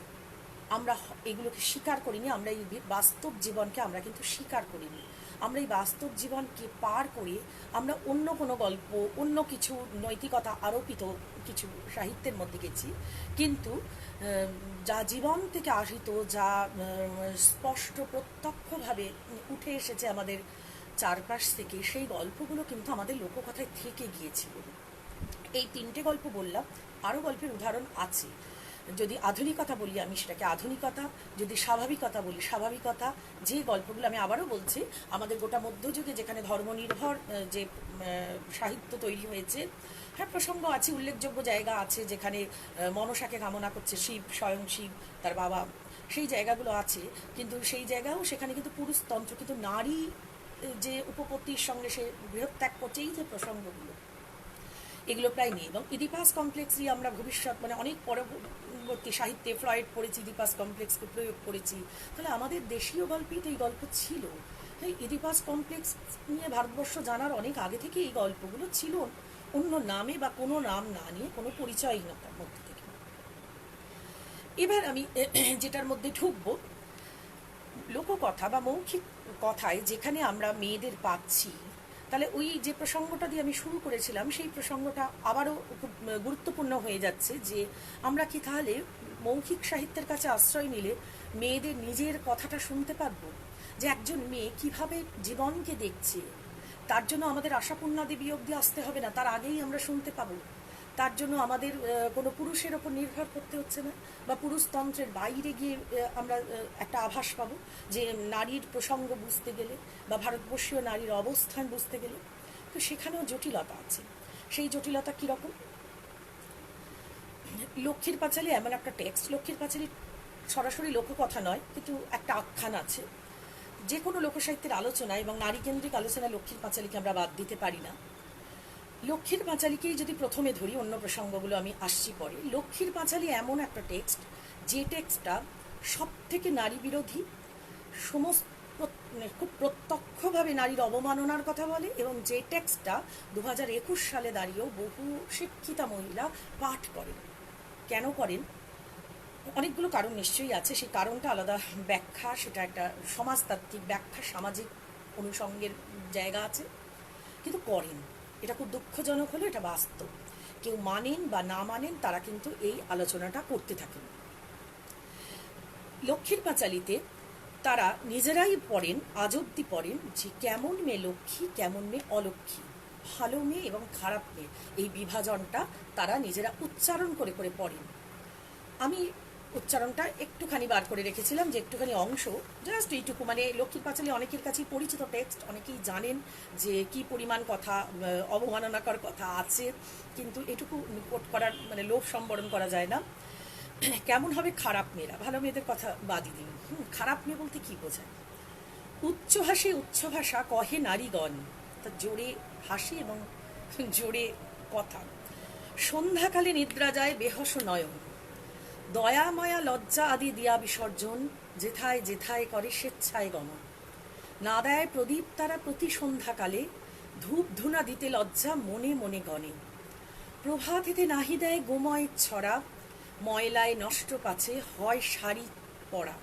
আমরা এগুলোকে স্বীকার করিনি, আমরা এই বাস্তব জীবনকে আমরা কিন্তু স্বীকার করিনি। আমরা এই বাস্তব জীবনকে পার করে আমরা অন্য কোনো গল্প, অন্য কিছু নৈতিকতা আরোপিত কিছু সাহিত্যের মধ্যে গেছি। কিন্তু যা জীবন থেকে আহিত, যা স্পষ্ট প্রত্যক্ষভাবে উঠে এসেছে আমাদের চারপাশ থেকে, সেই গল্পগুলো কিন্তু আমাদের লোককথায় থেকে গিয়েছিল। এই তিনটে গল্প বললাম, আরও গল্পের উদাহরণ আছে। যদি আধুনিকতা বলি আমি সেটাকে আধুনিকতা, যদি স্বাভাবিকতা বলি স্বাভাবিকতা। যে গল্পগুলো আমি আবারও বলছি, আমাদের গোটা মধ্যযুগে যেখানে ধর্মনির্ভর যে সাহিত্য তৈরি হয়েছে, হ্যাঁ প্রসঙ্গ আছে, উল্লেখযোগ্য জায়গা আছে যেখানে মনসাকে কামনা করছে শিব, স্বয়ং শিব তার বাবা, সেই জায়গাগুলো আছে। কিন্তু সেই জায়গাও সেখানে কিন্তু পুরুষতন্ত্র, কিন্তু নারী যে উপপত্তির সঙ্গে সে গৃহত্যাগ করছে, এই যে প্রসঙ্গগুলো, এগুলো প্রায় নেই। এবং ইডিপাস কমপ্লেক্সই আমরা ভবিষ্যৎ অনেক পরবর্তী সাহিত্যে ফ্রয়েড পড়েছি, ইডিপাস কমপ্লেক্সকে প্রয়োগ করেছি। তাহলে আমাদের দেশীয় গল্পেই তো এই গল্প ছিল। তাই ইডিপাস কমপ্লেক্স নিয়ে ভারতবর্ষ জানার অনেক আগে থেকে এই গল্পগুলো ছিল, অন্য নামে বা কোনো নাম না নিয়ে, কোনো পরিচয়হীনতার মধ্যে থেকে। এবার আমি যেটার মধ্যে ঢুকবো, লোককথা বা মৌখিক কথায় যেখানে আমরা মেয়েদের পাচ্ছি, তাহলে ওই যে প্রসঙ্গটা দিয়ে আমি শুরু করেছিলাম, সেই প্রসঙ্গটা আবারও খুব গুরুত্বপূর্ণ হয়ে যাচ্ছে। যে আমরা কি তাহলে মৌখিক সাহিত্যের কাছে আশ্রয় নিলে মেয়েদের নিজের কথাটা শুনতে পারবো, যে একজন মেয়ে কিভাবে জীবনকে দেখছে, তার জন্য আমাদের আশাপূর্ণা দেবী অবধি আসতে হবে না, তার আগেই আমরা শুনতে পাবো। তার জন্য আমাদের কোনো পুরুষের ওপর নির্ভর করতে হচ্ছে না, বা পুরুষতন্ত্রের বাইরে গিয়ে আমরা একটা আভাস পাবো যে নারীর প্রসঙ্গ বুঝতে গেলে বা ভারতবর্ষীয় নারীর অবস্থান বুঝতে গেলে। তো সেখানেও জটিলতা আছে। সেই জটিলতা কীরকম? লক্ষ্মীর পাঁচালী এমন একটা টেক্সট, লক্ষ্মীর পাঁচালী সরাসরি লোককথা নয়, কিন্তু একটা আখ্যান আছে। যে কোনো লোকসাহিত্যের আলোচনা এবং নারীকেন্দ্রিক আলোচনায় লক্ষ্মীর পাঁচালীকে আমরা বাদ দিতে পারি না। লক্ষ্মীর পাঁচালীকেই যদি প্রথমে ধরি, অন্য প্রসঙ্গগুলো আমি আসছি পরে। লক্ষ্মীর পাঁচালী এমন একটা টেক্সট, যে টেক্সটটা সব থেকে নারী বিরোধী, সমস্ত খুব প্রত্যক্ষভাবে নারীর অবমাননার কথা বলে, এবং যে টেক্সটটা 2021 সালে দাঁড়িয়েও বহু শিক্ষিতা মহিলা পাঠ করেন। কেন করেন? অনেকগুলো কারণ নিশ্চয়ই আছে, সেই কারণটা আলাদা ব্যাখ্যা, সেটা একটা সমাজতাত্ত্বিক ব্যাখ্যা, সামাজিক অনুষঙ্গের জায়গা আছে, কিন্তু করেন। এটা খুব দুঃখজনক হলো, এটা বাস্তব। কেউ মানেন বা না মানেন, তারা কিন্তু এই আলোচনাটা করতে থাকেন। লক্ষ্মীর পাঁচালীতে তারা নিজেরাই পড়েন, আজ অব্দি পড়েন, যে কেমন মেয়ে লক্ষ্মী, কেমন মেয়ে অলক্ষ্মী, ভালো মেয়ে এবং খারাপ মেয়ে, এই বিভাজনটা তারা নিজেরা উচ্চারণ করে করে পড়েন। আমি উচ্চারণটা একটুখানি বার করে রেখেছিলাম, যে একটুখানি অংশ, জাস্ট এইটুকু। লক্ষ্মীর পাঁচালী অনেকের কাছেই পরিচিত টেক্সট, অনেকেই জানেন যে কি পরিমাণ কথা, অবমাননাকর কথা আছে, কিন্তু এটুকু কোট করার লোভ সম্বরণ করা যায় না। কেমন হবে খারাপ মেয়েরা, ভালো মেয়েদের কথা বাদই দিন। খারাপ মেয়ে বলতে কি বোঝায়? উচ্চ হাসি উচ্চ ভাষা কহে নারীগণ, তা জোরে হাসি এবং জোরে কথা। সন্ধ্যাকালে নিদ্রা যায় বেহস নয়ন, দয়া মায়া লজ্জা আদি দিয়া বিসর্জন, যেথায় যেথায় করে স্বেচ্ছায় গমন। না দেয় প্রদীপ তারা প্রতি সন্ধ্যাকালে, ধূপ ধুনা দিতে লজ্জা মনে মনে গণে। প্রভাতেতে নাহি দেয় গোময় ছড়া, ময়লায় নষ্ট পাছে হয় শাড়ি পরা।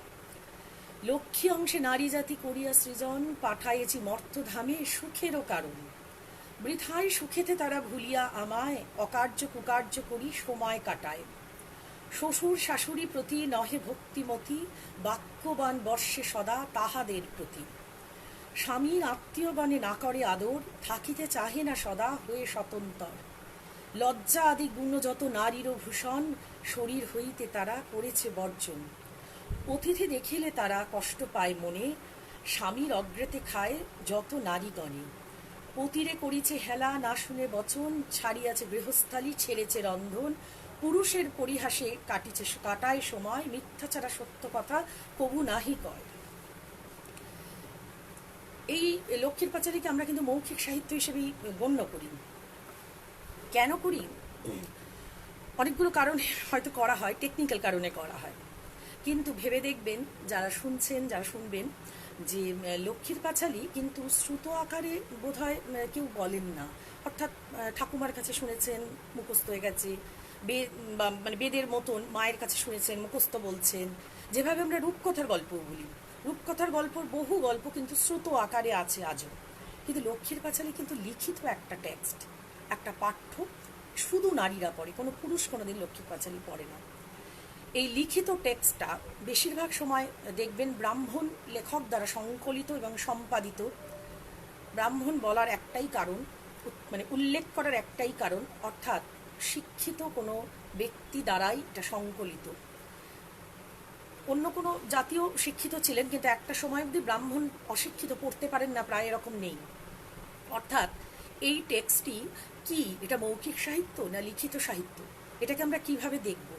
লক্ষ্মী অংশে নারী জাতি করিয়া সৃজন, পাঠাইয়েছি মর্তধামে সুখেরও কারণ। বৃথায় সুখেতে তারা ভুলিয়া আমায়, অকার্য কুকার্য করি সময় কাটায়। শ্বশুর শাশুড়ি প্রতি নহে ভক্তিমতী, বাক্যবান বর্ষে সদা তাহাদের প্রতি। স্বামীর আত্মীয়গণে না করে আদর, থাকিতে চাহে না সদা হয়ে স্বতন্ত্র। লজ্জা আদি গুণ যত নারীরও ভূষণ, শরীর হইতে তারা করেছে বর্জন। অতিথি দেখিলে তারা কষ্ট পায় মনে, স্বামীর অগ্রেতে খায় যত নারীগণে। পতিরে করিছে হেলা না শুনে বচন, ছাড়িয়াছে গৃহস্থালী ছেড়েছে রন্ধন। পুরুষের পরিহাসে কাটায় সময়, মিথ্যা ছাড়া সত্য কথা কবু নাহি কয়। এই লক্ষ্মীর পাঁচালীকে আমরা কিন্তু মৌখিক সাহিত্য হিসেবেই গণ্য করি। কেন করি? অনেকগুলো কারণে হয়তো করা হয়, টেকনিক্যাল কারণে করা হয়, কিন্তু ভেবে দেখবেন যারা শুনছেন, যারা শুনবেন, যে লক্ষ্মীর পাঁচালী কিন্তু শ্রুত আকারে বোধহয় কেউ বলেন না। অর্থাৎ ঠাকুমার কাছে শুনেছেন, মুখস্থ হয়ে গেছে, মানে বেদের মতন মায়ের কাছে শুনেছেন, মুখস্থ বলছেন। যেভাবে আমরা রূপকথার গল্প বলি, রূপকথার গল্পর বহু গল্প কিন্তু শ্রুত আকারে আছে আজও, কিন্তু লক্ষ্মীর পাঁচালী কিন্তু লিখিত একটা টেক্সট, একটা পাঠ্য, শুধু নারীরা পড়ে, কোনো পুরুষ কোনোদিন লক্ষ্মীর পাঁচালী পড়ে না। এই লিখিত টেক্সটটা বেশিরভাগ সময় দেখবেন ব্রাহ্মণ লেখক দ্বারা সংকলিত এবং সম্পাদিত। ব্রাহ্মণ বলার একটাই কারণ, মানে উল্লেখ করার একটাই কারণ, অর্থাৎ শিক্ষিত কোনো ব্যক্তি দ্বারাই এটা সংকলিত। অন্য কোনো জাতীয় শিক্ষিত ছিলেন, কিন্তু একটা সময় অবধি ব্রাহ্মণ অশিক্ষিত পড়তে পারেন না, প্রায় এরকম নেই। অর্থাৎ এই টেক্সটটি কি, এটা মৌখিক সাহিত্য না লিখিত সাহিত্য? এটাকে আমরা কিভাবে দেখব?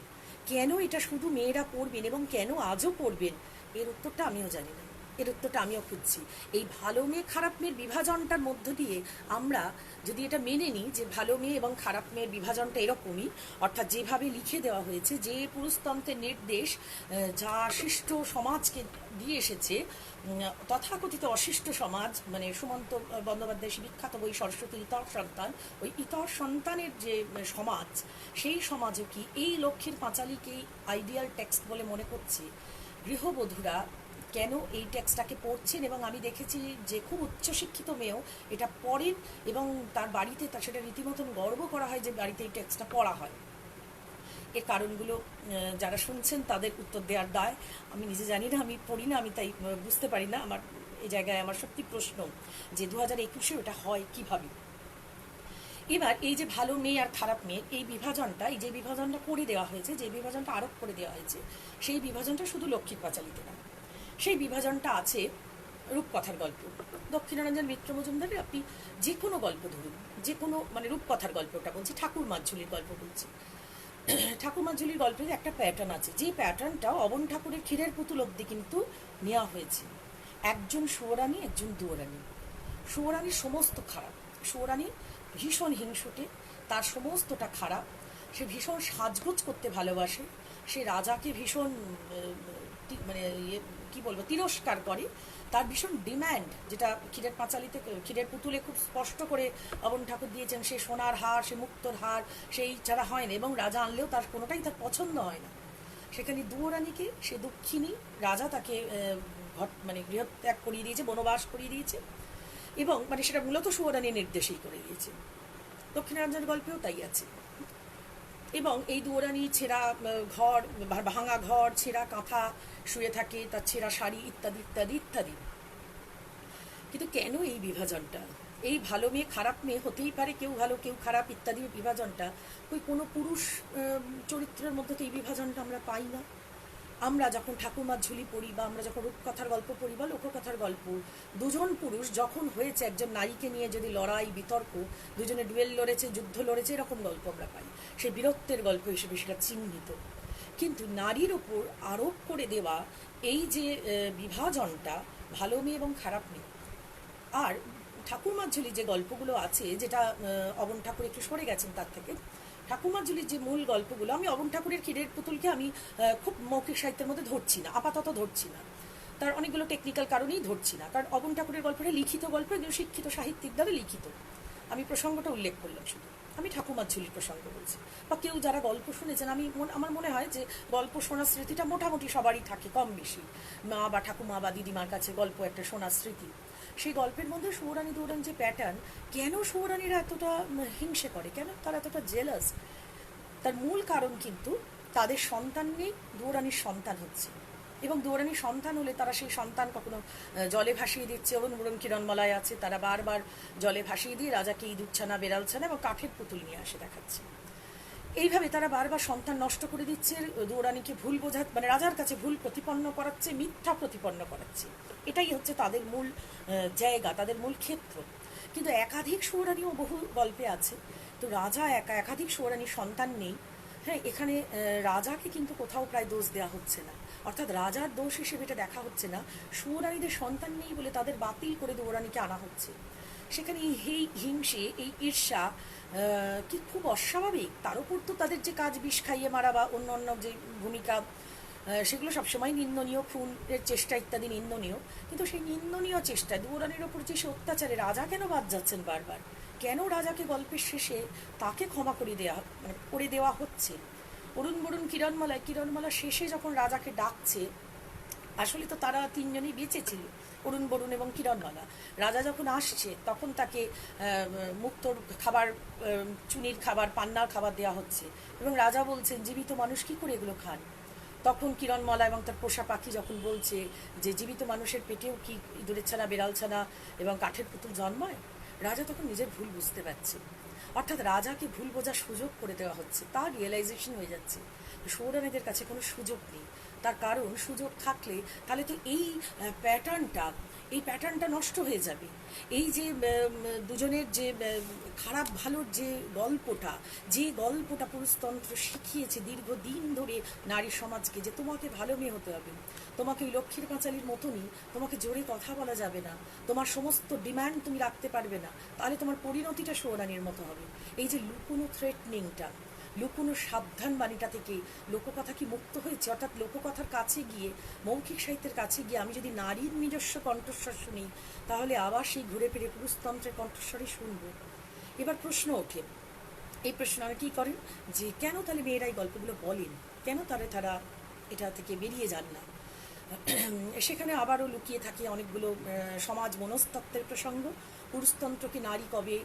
কেন এটা শুধু মেয়েরা পড়বেন এবং কেন আজও পড়বেন? এর উত্তরটা আমিও জানি না, এর উত্তরটা আমিও খুঁজছি। এই ভালো মেয়ে খারাপ মেয়ের বিভাজনটার মধ্য দিয়ে আমরা যদি এটা মেনে নিই যে ভালো মেয়ে এবং খারাপ মেয়ের বিভাজনটা এরকমই, অর্থাৎ যেভাবে লিখে দেওয়া হয়েছে, যে পুরুষতন্ত্রের নির্দেশ যা শিষ্ট সমাজকে দিয়ে এসেছে, তথাকথিত অশিষ্ট সমাজ, মানে সুমন্ত বন্দ্যোপাধ্যায় বিখ্যাত বই সরস্বতীর ইতর সন্তান, ওই ইতর সন্তানের যে সমাজ, সেই সমাজও কি এই লক্ষ্মীর পাঁচালীকেই আইডিয়াল টেক্সট বলে মনে করছে? গৃহবধূরা কেন এই টেক্সটটাকে পড়ছেন, এবং আমি দেখেছি যে খুব উচ্চশিক্ষিত মেয়েও এটা পড়েন, এবং তার বাড়িতে সেটা রীতিমতন গর্ব করা হয় যে বাড়িতে এই টেক্সটটা পড়া হয়। এর কারণগুলো যারা শুনছেন তাদের উত্তর দেওয়ার দায়। আমি নিজে জানি না, আমি পড়ি না, আমি তাই বুঝতে পারি না। আমার এই জায়গায় আমার সত্যি প্রশ্ন যে 2021-এ ওটা হয় কিভাবে। এবার এই যে ভালো মেয়ে আর খারাপ মেয়ে, এই বিভাজনটা, এই যে বিভাজনটা করে দেওয়া হয়েছে, যে বিভাজনটা আরোপ করে দেওয়া হয়েছে, সেই বিভাজনটা শুধু লক্ষ্মীর পাঁচালীতে না, সেই বিভাজনটা আছে রূপকথার গল্প। দক্ষিণারঞ্জন মিত্র মজুমদারের আপনি যে কোনো গল্প ধরুন, যে কোনো, মানে রূপকথার গল্পটা বলছি, ঠাকুরমার ঝুলির গল্প বলছি। ঠাকুরমার ঝুলির গল্পের একটা প্যাটার্ন আছে, যে প্যাটার্নটা অবন ঠাকুরের ক্ষীরের পুতুল অব্দি কিন্তু নেওয়া হয়েছে। একজন সুয়োরানী, একজন দুয়োরানী। সুয়োরানী সমস্ত খারাপ, সুয়োরানী ভীষণ হিংসুটে, তার সমস্তটা খারাপ, সে ভীষণ সাজগোজ করতে ভালোবাসে, সে রাজাকে ভীষণ মানে কি বলবো, তিরস্কার করে। তার ভীষণ ডিম্যান্ড, যেটা ক্ষীরের পাঁচালীতে, ক্ষীরের পুতুলে খুব স্পষ্ট করে অবন ঠাকুর দিয়েছেন, সে সোনার হার, সে মুক্তোর হার, সেই ছাড়া হয় না, এবং রাজা আনলেও তার কোনোটাই তার পছন্দ হয় না। সেখানে দুয়োরানীকে, সে দক্ষিণী, রাজা তাকে মানে গৃহত্যাগ করিয়ে দিয়েছে, বনবাস করিয়ে দিয়েছে, এবং মানে সেটা মূলত সুয়োরানীর নির্দেশেই করে দিয়েছে। দক্ষিণারঞ্জন গল্পেও তাই আছে। এবং এই দুয়োরানী ছেঁড়া ঘর, ভাঙা ঘর, ছেঁড়া কাঁথা শুয়ে থাকে, তার ছেঁড়া শাড়ি, ইত্যাদি ইত্যাদি ইত্যাদি। কিন্তু কেন এই বিভাজনটা? এই ভালো মেয়ে খারাপ মেয়ে হতেই পারে, কেউ ভালো কেউ খারাপ ইত্যাদি বিভাজনটা, ওই কোনো পুরুষ চরিত্রের মধ্যে তো এই বিভাজনটা আমরা পাই না। আমরা যখন ঠাকুরমার ঝুলি পড়ি, বা আমরা যখন রূপকথার গল্প পড়ি বা লোককথার গল্প, দুজন পুরুষ যখন হয়েছে, একজন নারীকে নিয়ে যদি লড়াই বিতর্ক, দুজনে ডুয়েল লড়েছে, যুদ্ধ লড়েছে, এরকম গল্প আমরা পাই, সেই বীরত্বের গল্প হিসেবে সেটা চিহ্নিত। কিন্তু নারীর ওপর আরোপ করে দেওয়া এই যে বিভাজনটা, ভালো মেয়ে এবং খারাপ মেয়ে, আর ঠাকুরমার ঝুলি যে গল্পগুলো আছে, যেটা অবন ঠাকুর একটু সরে গেছেন তার থেকে, ঠাকুমার ঝুলির যে মূল গল্পগুলো, আমি অবন ঠাকুরের ক্ষীরের পুতুলকে আমি খুব মৌখিক সাহিত্যের মধ্যে ধরছি না, আপাতত ধরছি না। তার অনেকগুলো টেকনিক্যাল কারণেই ধরছি না, কারণ অবন ঠাকুরের গল্পটা লিখিত গল্প, একজন শিক্ষিত সাহিত্যিক দ্বারা লিখিত। আমি প্রসঙ্গটা উল্লেখ করলাম শুধু, আমি ঠাকুমার ঝুলির প্রসঙ্গ বলছি। বা কেউ যারা গল্প শুনেছেন, আমার মনে হয় যে গল্প শোনার স্মৃতিটা মোটামুটি সবারই থাকে কম বেশি। মা বা ঠাকুমা বা দিদিমার কাছে গল্প একটা শোনার স্মৃতি। সেই গল্পের মধ্যে সৌরানী দৌরান যে প্যাটার্ন, কেন সৌরানীরা এতটা হিংসে করে, কেন তারা এতটা জেলাস, তার মূল কারণ কিন্তু তাদের সন্তান নেই, দৌরানির সন্তান হচ্ছে। এবং দৌরানির সন্তান হলে তারা সেই সন্তান কখনো জলে ভাসিয়ে দিচ্ছে, এবং বরং কিরণমালায় আছে, তারা বারবার জলে ভাসিয়ে দিয়ে রাজাকে ইঁদুরছানা, বেড়ালছানা এবং কাঠের পুতুল নিয়ে আসে দেখাচ্ছে। এইভাবে তারা বারবার সন্তান নষ্ট করে দিচ্ছে, দৌরানিকে ভুল বোঝা, মানে রাজার কাছে ভুল প্রতিপন্ন করাচ্ছে, মিথ্যা প্রতিপন্ন করাচ্ছে। এটাই হচ্ছে তাদের মূল জায়গা, তাদের মূল ক্ষেত্র। কিন্তু একাধিক সৌরানীও বহু গল্পে আছে। তো রাজা একাধিক সৌরানীর সন্তান নেই। হ্যাঁ, এখানে রাজাকে কিন্তু কোথাও প্রায় দোষ দেওয়া হচ্ছে না, অর্থাৎ রাজার দোষ হিসেবে এটা দেখা হচ্ছে না। সৌরানীদের সন্তান নেই বলে তাদের বাতিল করে দৌরানীকে আনা হচ্ছে। সেখানে এই হিংসে, এই ঈর্ষা কি খুব অস্বাভাবিক। তার উপর তো তাদের যে কাজ, বিষ খাইয়ে মারা বা অন্য অন্য যে ভূমিকা, সেগুলো সবসময় নিন্দনীয়, খুনের চেষ্টা ইত্যাদি নিন্দনীয়। কিন্তু সেই নিন্দনীয় চেষ্টায় দৌরানির ওপর যে সে অত্যাচারে রাজা কেন বাদ যাচ্ছেন বারবার, কেন রাজাকে গল্পের শেষে তাকে ক্ষমা করে দেওয়া হচ্ছে। অরুণ বরুণ কিরণমালা শেষে যখন রাজাকে ডাকছে, আসলে তো তারা তিনজনই বেঁচে ছিল, অরুণ বরুণ এবং কিরণমালা। রাজা যখন আসছে তখন তাকে মুক্তোর খাবার, চুনির খাবার, পান্নার খাবার দেওয়া হচ্ছে, এবং রাজা বলছেন জীবিত মানুষ কি করে এগুলো খান। তখন কিরণমালা এবং তার পোষা পাখি যখন বলছে যে জীবিত মানুষের পেটেও কি ইঁদুরের ছানা, বেড়াল ছানা এবং কাঠের পুতুল জন্মায়, রাজা তখন নিজের ভুল বুঝতে পারছে। অর্থাৎ রাজাকে ভুল বোঝার সুযোগ করে দেওয়া হচ্ছে, তার রিয়েলাইজেশন হয়ে যাচ্ছে সৌরানীদের কাছে কোনো সুযোগ নেই। তার কারণ সুযোগ থাকলে তাহলে তো এই প্যাটার্নটা নষ্ট হয়ে যাবে। এই যে দুজনের যে খারাপ ভালোর যে গল্পটা পুরুষতন্ত্র শিখিয়েছে দীর্ঘদিন ধরে নারী সমাজকে, যে তোমাকে ভালো মেয়ে হতে হবে, তোমাকে ওই লক্ষ্মীর পাঁচালির মতনই, তোমাকে জোরে কথা বলা যাবে না, তোমার সমস্ত ডিমান্ড তুমি রাখতে পারবে না, তাহলে তোমার পরিণতিটা সৌরানীর মতো হবে। এই যে লুকোনো থ্রেটনিংটা, লুকোনো সাবধান বাণীটা থেকে লোককথা কি মুক্ত হয়েছে? অর্থাৎ লোককথার কাছে গিয়ে, মৌখিক সাহিত্যের কাছে গিয়ে আমি যদি নারীর নিজস্ব কণ্ঠস্বর শুনি, তাহলে আবার সেই ঘুরে ফিরে পুরুষতন্ত্রের কণ্ঠস্বরই শুনব। এবার প্রশ্ন ওঠে, এই প্রশ্ন অনেকেই করেন যে কেন তাহলে মেয়েরা এই গল্পগুলো বলেন, কেন তারা এটা থেকে বেরিয়ে যান না। সেখানে আবারও লুকিয়ে থাকে অনেকগুলো সমাজ মনস্তত্ত্বের প্রসঙ্গ। পুরুষতন্ত্রকে নারী কবে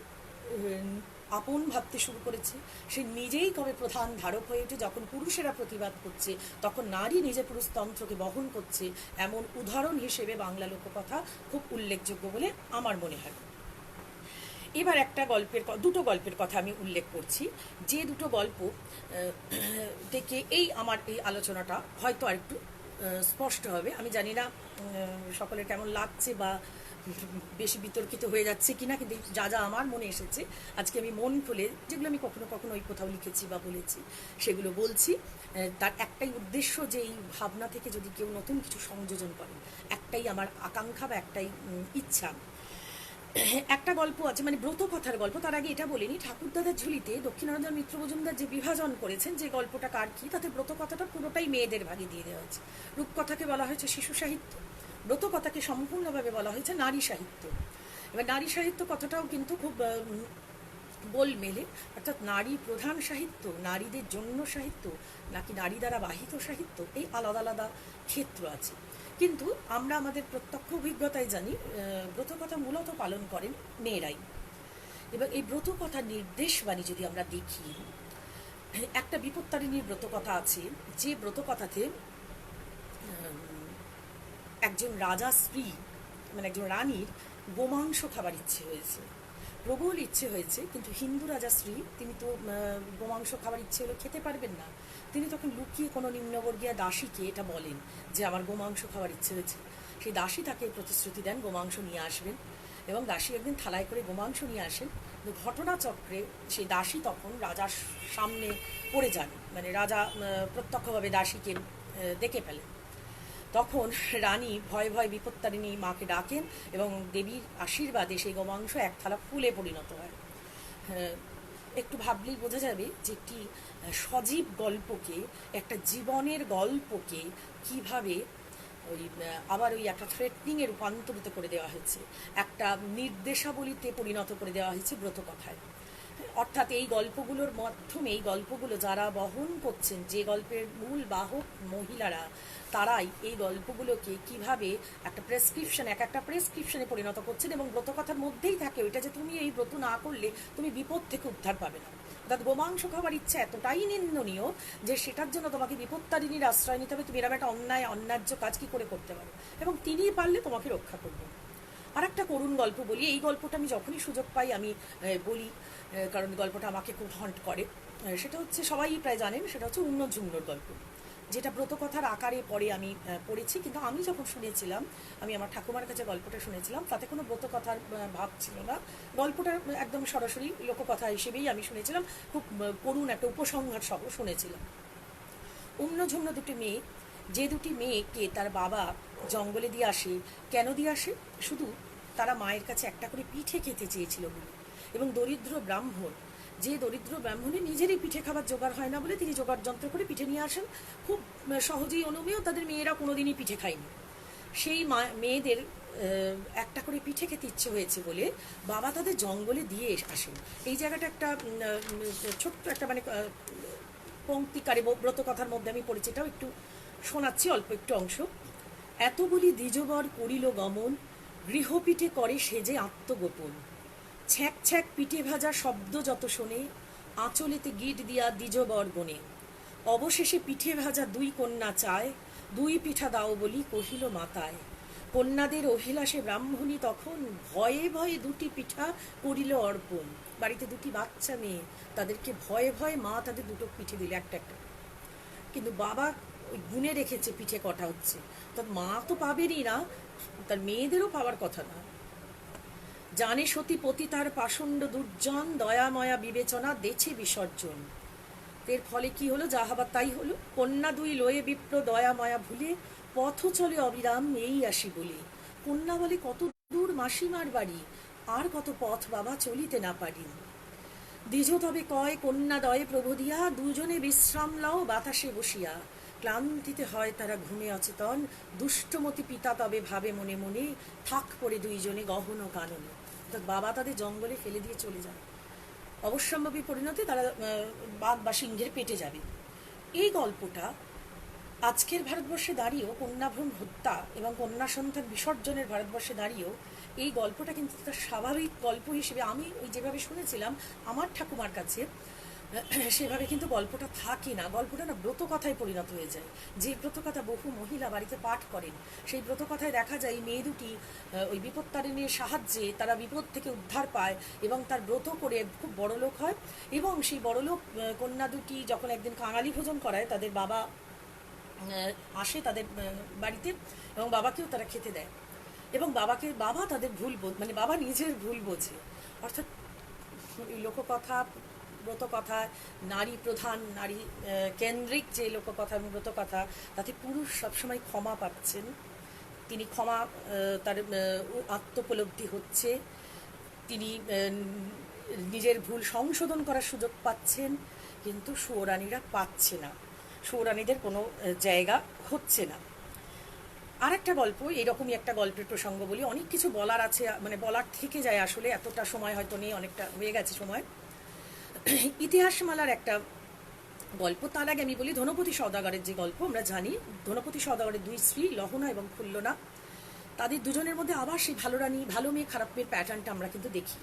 আপন ভাবতে শুরু করেছে, সে নিজেই কবে প্রধান ধারক হয়ে ওঠে, যখন পুরুষেরা প্রতিবাদ করছে তখন নারী নিজে পুরুষতন্ত্রকে বহন করছে, এমন উদাহরণ হিসেবে বাংলা লোককথা খুব উল্লেখযোগ্য বলে আমার মনে হয়। এবার দুটো গল্পের কথা আমি উল্লেখ করছি, যে দুটো গল্প থেকে আমার এই আলোচনাটা হয়তো আরেকটু স্পষ্ট হবে। আমি জানি না সকলের কেমন লাগছে বা বেশি বিতর্কিত হয়ে যাচ্ছে কিনা, কিন্তু যা যা আমার মনে এসেছে আজকে আমি মন খুলে, যেগুলো আমি কখনো কখনো ওই কোথাও লিখেছি বা বলেছি সেগুলো বলছি। তার একটাই উদ্দেশ্য যে এই ভাবনা থেকে যদি কেউ নতুন কিছু সংযোজন করেন, একটাই আমার আকাঙ্ক্ষা বা একটাই ইচ্ছা। একটা গল্প আছে, মানে ব্রতকথার গল্প। তার আগে এটা বলিনি, ঠাকুরদাদার ঝুলিতে দক্ষিণারঞ্জন মিত্র মজুমদার যে বিভাজন করেছেন যে গল্পটা কার কি, তাতে ব্রতকথাটা পুরোটাই মেয়েদের ভাগে দিয়ে দেওয়া হয়েছে। রূপকথাকে বলা হয়েছে শিশু সাহিত্য, ব্রতকথাকে সম্পূর্ণভাবে বলা হয়েছে নারী সাহিত্য। এবার নারী সাহিত্য কথাটাও কিন্তু খুব গোল মেলে, অর্থাৎ নারী প্রধান সাহিত্য, নারীদের জন্য সাহিত্য, নাকি নারী দ্বারা বাহিত সাহিত্য, এই আলাদা আলাদা ক্ষেত্র আছে। কিন্তু আমরা আমাদের প্রত্যক্ষ অভিজ্ঞতায় জানি ব্রতকথা মূলত পালন করেন মেয়েরাই। এবং এই ব্রতকথার নির্দেশবাণী যদি আমরা দেখি, একটা বিপত্তারিণীর ব্রতকথা আছে, যে ব্রতকথাতে একজন রাজা স্ত্রী, মানে একজন রানীর গোমাংস খাবার ইচ্ছে হয়েছে, প্রবল ইচ্ছে হয়েছে, কিন্তু হিন্দু রাজা স্ত্রী, তিনি তো গোমাংস খাবার ইচ্ছে হলে খেতে পারবেন না। তিনি তখন লুকিয়ে কোনো নিম্নবর্গীয় দাসীকে এটা বলেন যে আমার গোমাংস খাবার ইচ্ছে হয়েছে। সেই দাসী তাকে প্রতিশ্রুতি দেন গোমাংস নিয়ে আসবেন, এবং দাসী একদিন থালায় করে গোমাংস নিয়ে আসেন। কিন্তু ঘটনাচক্রে সেই দাসী তখন রাজার সামনে পড়ে যান, মানে রাজা প্রত্যক্ষভাবে দাসীকে দেখে ফেলেন। তখন রানী ভয়ে ভয়ে বিপত্তারিণী মাকে ডাকেন, এবং দেবীর আশীর্বাদে সেই গোমাংস এক থালা ফুলে পরিণত হয়। একটু ভাবলেই বোঝা যাবে যে একটি সজীব গল্পকে, একটা জীবনের গল্পকে কিভাবে আবার ওই একটা থ্রেটনিংয়ে রূপান্তরিত করে দেওয়া হয়েছে, একটা নির্দেশাবলীতে পরিণত করে দেওয়া হয়েছে ব্রতকথায়। অর্থাৎ এই গল্পগুলোর মাধ্যমে, এই গল্পগুলো যারা বহন করছেন, যে গল্পের মূল বাহক মহিলারা, তারাই এই গল্পগুলোকে কিভাবে একটা প্রেসক্রিপশন, একটা প্রেসক্রিপশনে পরিণত করছেন, এবং ব্রতকথার মধ্যেই থাকে ওইটা যে তুমি এই ব্রত না করলে তুমি বিপদ থেকে উদ্ধার পাবে না। অর্থাৎ গোমাংস খাবার ইচ্ছা এতটাই নিন্দনীয় যে সেটার জন্য তোমাকে বিপত্তারিণীর আশ্রয় নিতে হবে। তুমি এরকম একটা অন্যায্য কাজ কি করে করতে পারো, এবং তিনিই পারলে তোমাকে রক্ষা করবেন। আর একটা করুণ গল্প বলি, এই গল্পটা আমি যখনই সুযোগ পাই আমি বলি, কারণ গল্পটা আমাকে খুব হন্ট করে। সেটা হচ্ছে, সবাই প্রায় জানেন, সেটা হচ্ছে উন্নঝুন্নর গল্প, যেটা ব্রতকথার আকারে পরে আমি পড়েছি। কিন্তু আমি যখন শুনেছিলাম, আমি আমার ঠাকুমার কাছে গল্পটা শুনেছিলাম, তাতে কোনো ব্রতকথার ভাব ছিল না। গল্পটা একদম সরাসরি লোককথা হিসেবেই আমি শুনেছিলাম, খুব করুণ একটা উপসংহার সহ শুনেছিলাম। উন্নঝুন্ন দুটি মেয়ে, যে দুটি মেয়েকে তার বাবা জঙ্গলে দিয়ে আসে। কেন দিয়ে আসে? শুধু তারা মায়ের কাছে একটা করে পিঠে খেতে চেয়েছিল বলে। এবং দরিদ্র ব্রাহ্মণ, যে দরিদ্র ব্রাহ্মণের নিজেরই পিঠে খাবার জোগাড় হয় না বলে তিনি জোগাড় যন্ত্র করে পিঠে নিয়ে আসেন। খুব সহজেই অনুমেয় তাদের মেয়েরা কোনোদিনই পিঠে খায়নি। সেই মেয়েদের একটা করে পিঠে খেতে ইচ্ছে হয়েছে বলে বাবা তাদের জঙ্গলে দিয়ে আসেন। এই জায়গাটা একটা ছোট্ট একটা মানে পঙ্ক্তিকারে ব্রতকথার মধ্যে আমি পড়েছি, এটাও একটু শোনাচ্ছি অল্প একটু অংশ। এত বলি দ্বিজবর করিল গমন, গৃহপিঠে করে সেজে আত্মগোপন। ছ্যাঁক ছ্যাঁক পিঠে ভাজা শব্দ যত শোনে, আঁচলেতে গিট দিয়া দ্বিজবর গনে। অবশেষে পিঠে ভাজা দুই কন্যা চায়, দুই পিঠা দাও বলি কহিল মাতায়। কন্যাদের অভিলাষে ব্রাহ্মণী তখন ভয়ে ভয়ে দুটি পিঠা করিল অর্পণ। বাড়িতে দুটি বাচ্চা মেয়ে, তাদেরকে ভয়ে ভয়ে মা তাদের দুটো পিঠে দিল একটা একটা। কিন্তু বাবা ওই গুনে রেখেছে পিঠে কটা হচ্ছে, তার মা তো পাবেনই না, তার মেয়েদেরও পাওয়ার কথা না। জানে সতী পতি তার পাষণ্ড দুর্জন, দয়াময়া বিবেচনা দেছে বিসর্জন। এর ফলে কি হলো? যাহাবার তাই হলো। কন্যা দুই লয়ে বিপ্র দয়াময়া ভুলে, পথ চলে অবিরাম এই আসি বলে। কন্যা বলে, কত দূর মাসিমার বাড়ি, আর কত পথ বাবা চলিতে না পারি। দ্বিজ তবে কয় কন্যা দয়ে প্রবোধিয়া, দুজনে বিশ্রাম লাও বাতাসে বসিয়া। ক্লান্তিতে হয় তারা ঘুমে অচেতন, দুষ্টমতি পিতা তবে ভাবে মনে মনে, থাক পড়ে দুইজনে গহন কাননে। অর্থাৎ বাবা তাদের জঙ্গলে ফেলে দিয়ে চলে যায়, অবশ্যম্ভাবী পরিণতি তারা বাঘ বা সিংহের পেটে যাবে। এই গল্পটা আজকের ভারতবর্ষে দাঁড়িয়েও, কন্যাভ্রূণ হত্যা এবং কন্যা সন্তান বিসর্জনের ভারতবর্ষে দাঁড়িয়েও এই গল্পটা কিন্তু তার স্বাভাবিক গল্প হিসেবে আমি ওই যেভাবে শুনেছিলাম আমার ঠাকুমার কাছে, সেভাবে কিন্তু গল্পটা থাকে না। গল্পটা না ব্রতকথায় পরিণত হয়ে যায়। যে ব্রতকথা বহু মহিলা বাড়িতে পাঠ করেন, সেই ব্রতকথায় দেখা যায় মেয়ে দুটি ওই বিপত্তারিণীর সাহায্যে তারা বিপদ থেকে উদ্ধার পায় এবং তার ব্রত করে খুব বড়লোক হয়। এবং সেই বড়লোক কন্যা দুটি যখন একদিন কাঙালি ভোজন করায়, তাদের বাবা আসে তাদের বাড়িতে, এবং বাবাকেও তারা খেতে দেয়। এবং বাবা তাদের মানে বাবা নিজের ভুল বোঝে। অর্থাৎ লোককথা, ব্রতকথা, নারী প্রধান, নারী কেন্দ্রিক যে লোককথা এবং ব্রতকথা, তাতে পুরুষ সবসময় ক্ষমা পাচ্ছেন। তিনি ক্ষমা, তার আত্মোপলব্ধি হচ্ছে, তিনি নিজের ভুল সংশোধন করার সুযোগ পাচ্ছেন, কিন্তু সুয়োরানীরা পাচ্ছে না, সুয়োরানীদের কোনো জায়গা হচ্ছে না। আর একটা গল্প, এরকমই একটা গল্পের প্রসঙ্গ বলি, অনেক কিছু বলার আছে, মানে বলার থেকে যায় আসলে, এতটা সময় হয়তো নেই, অনেকটা হয়ে গেছে সময়। ইতিহাসমালার একটা গল্প, তার আগে আমি বলি ধনপতি সওদাগরের যে গল্প আমরা জানি। ধনপতি সওদাগরের দুই স্ত্রী লহনা এবং খুল্লনা, তাদের দুজনের মধ্যে আবার সেই ভালো রানী ভালো মেয়ে খারাপ মেয়ের প্যাটার্নটা আমরা কিন্তু দেখি।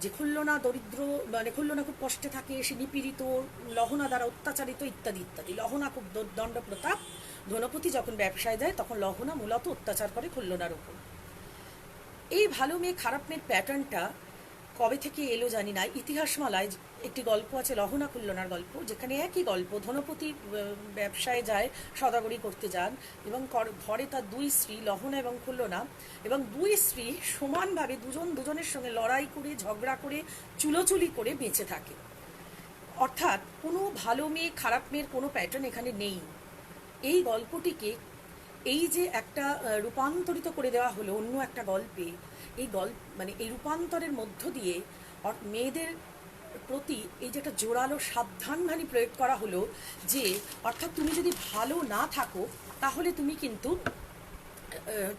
যে খুল্লনা দরিদ্র, মানে খুল্লনা খুব কষ্টে থাকে, সে নিপীড়িত, লহনা দ্বারা অত্যাচারিত ইত্যাদি ইত্যাদি। লহনা খুব দণ্ড প্রতাপ। ধনপতি যখন ব্যবসায় যায় তখন লহনা মূলত অত্যাচার করে খুল্লনার উপর। এই ভালো মেয়ে খারাপ মেয়ের প্যাটার্নটা কবে থেকে এলো জানি না। ইতিহাসমালায় একটি গল্প আছে লহনা খুল্লনার গল্প, যেখানে একই গল্প, ধনপতি ব্যবসায় যায়, সদাগরি করতে যান, এবং ঘরে তার দুই স্ত্রী লহনা এবং খুল্লনা, এবং দুই স্ত্রী সমানভাবে দুজন দুজনের সঙ্গে লড়াই করে, ঝগড়া করে, চুলোচুলি করে বেঁচে থাকে। অর্থাৎ কোনো ভালো মেয়ে খারাপ মেয়ের কোনো প্যাটার্ন এখানে নেই। এই গল্পটিকে এই যে একটা রূপান্তরিত করে দেওয়া হলো অন্য একটা গল্পে, এই মানে এই রূপান্তরের মধ্য দিয়ে মেয়েদের প্রতি এই যে একটা জোরালো সাবধানবাণী প্রয়োগ করা হলো, যে অর্থাৎ তুমি যদি ভালো না থাকো তাহলে তুমি কিন্তু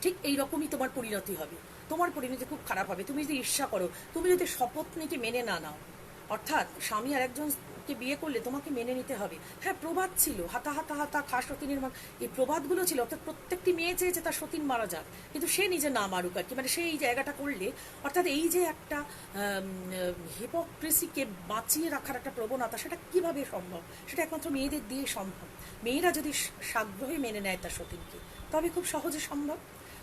ঠিক এইরকমই তোমার পরিণতি হবে, তোমার পরিণতি খুব খারাপ হবে। তুমি যদি ঈর্ষা করো, তুমি যদি শপথ নিকে মেনে না নাও, অর্থাৎ স্বামী আর একজনকে বিয়ে করলে তোমাকে মেনে নিতে হবে। হ্যাঁ, প্রবাদ ছিল, হাতা হাতা হাতা খা সতীনের মান, এই প্রবাদগুলো ছিল, অর্থাৎ প্রত্যেকটি মেয়ে চেয়েছে তার সতীন মারা যাক, কিন্তু সে নিজে না মারুক আর কি। মানে সে এই জায়গাটা করলে, অর্থাৎ এই যে একটা হিপোক্রেসিকে বাঁচিয়ে রাখার একটা প্রবণতা, সেটা কিভাবে সম্ভব? সেটা একমাত্র মেয়েদের দিয়ে সম্ভব। মেয়েরা যদি সাগ্রহে মেনে নেয় তার সতীনকে, তবে খুব সহজে সম্ভব,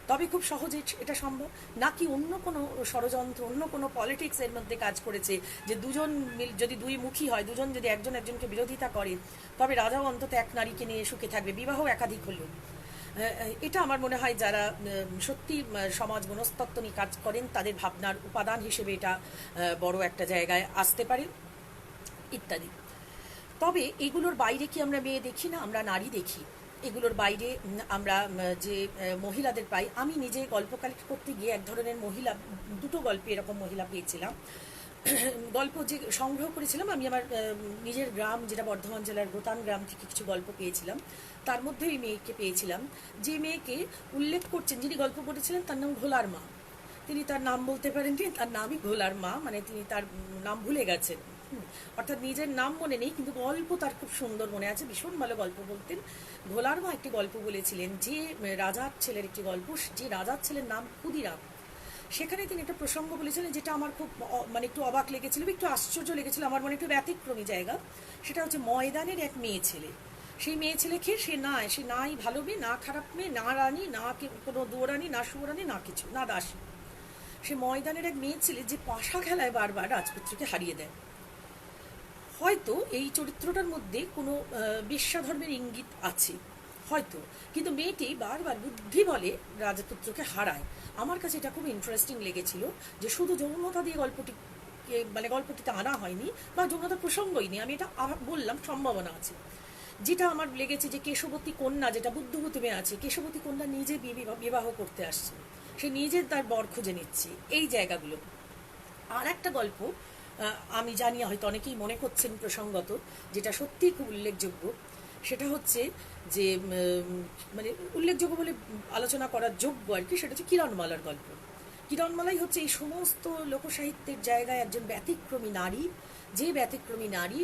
তবে খুব সহজে এটা সম্ভব। নাকি অন্য কোনো ষড়যন্ত্র, অন্য কোনো পলিটিক্স এর মধ্যে কাজ করেছে, যে দুজন যদি দুই মুখী হয়, দুজন যদি একজন একজনকে বিরোধিতা করে, তবে রাজাও অন্তত এক নারীকে নিয়ে সুখে থাকবে, বিবাহ একাধিক হলেও। এটা আমার মনে হয় যারা সত্যি সমাজ মনস্তত্ত্ব নিয়ে কাজ করেন তাদের ভাবনার উপাদান হিসেবে এটা বড় একটা জায়গায় আসতে পারে, ইত্যাদি। তবে এগুলোর বাইরে কি আমরা মেয়ে দেখি না? আমরা নারী দেখি। এগুলোর বাইরে আমরা যে মহিলাদের পাই, আমি নিজে গল্প কালেক্ট করতে গিয়ে এক ধরনের মহিলা, দুটো গল্পে এরকম মহিলা পেয়েছিলাম। গল্প যে সংগ্রহ করেছিলাম আমি আমার নিজের গ্রাম, যেটা বর্ধমান জেলার গোতান গ্রাম থেকে কিছু গল্প পেয়েছিলাম। তার মধ্যে এই মেয়েকে পেয়েছিলাম, যে মেয়েকে উল্লেখ করছেন, যিনি গল্প করেছিলেন তার নাম ঘোলার মা। তিনি তার নাম বলতে পারেননি, তার নামই ঘোলার মা, মানে তিনি তার নাম ভুলে গেছেন। অর্থাৎ নিজের নাম মনে নেই, কিন্তু গল্প তার খুব সুন্দর মনে আছে, ভীষণ ভালো গল্প বলতেন। ঘোলার মা একটি গল্প বলেছিলেন, যে রাজার ছেলের একটি গল্প, যে রাজার ছেলের নাম ক্ষুদিরাম। সেখানে তিনি একটা প্রসঙ্গ বলেছিলেন, যেটা আমার খুব মানে একটু অবাক লেগেছিল, একটু আশ্চর্য লেগেছিল, আমার মনে একটু ব্যতিক্রমী জায়গা। সেটা হচ্ছে ময়দানের এক মেয়ে ছেলে। সেই মেয়ে ছেলেকে সে নাই ভালো মেয়ে, না খারাপ মেয়ে, না রানী, না কোনো দৌড়ানি, না সুরানি, না কিছু, না দাসী। সে ময়দানের এক মেয়ে ছেলে, যে পাশা খেলায় বারবার রাজপুত্রকে হারিয়ে দেয়। হয়তো এই চরিত্রটার মধ্যে কোনো বেশ্যাধর্মের ইঙ্গিত আছে হয়তো, কিন্তু মেয়েটি বারবার বুদ্ধি বলে রাজপুত্রকে হারায়। আমার কাছে এটা খুব ইন্টারেস্টিং লেগেছিল, যে শুধু যৌনতা দিয়ে গল্পটিতে আনা হয়নি, বা যৌনতার প্রসঙ্গই নেই। আমি এটা বললাম সম্ভাবনা আছে। যেটা আমার লেগেছে, যে কেশবতী কন্যা, যেটা বুদ্ধবতী মেয়ে আছে, কেশবতী কন্যা নিজে বিবাহ করতে আসছে, সে নিজে তার বর খুঁজে নিচ্ছে, এই জায়গাগুলো। আর একটা গল্প আমি জানি হয়তো অনেকেই মনে করছেন প্রসঙ্গত, যেটা সত্যিই খুব উল্লেখযোগ্য, সেটা হচ্ছে যে মানে উল্লেখযোগ্য বলে আলোচনা করার যোগ্য আর কি, সেটা হচ্ছে কিরণমালার গল্প। কিরণমালাই হচ্ছে এই সমস্ত লোকসাহিত্যের জায়গায় একজন ব্যতিক্রমী নারী, যে ব্যতিক্রমী নারী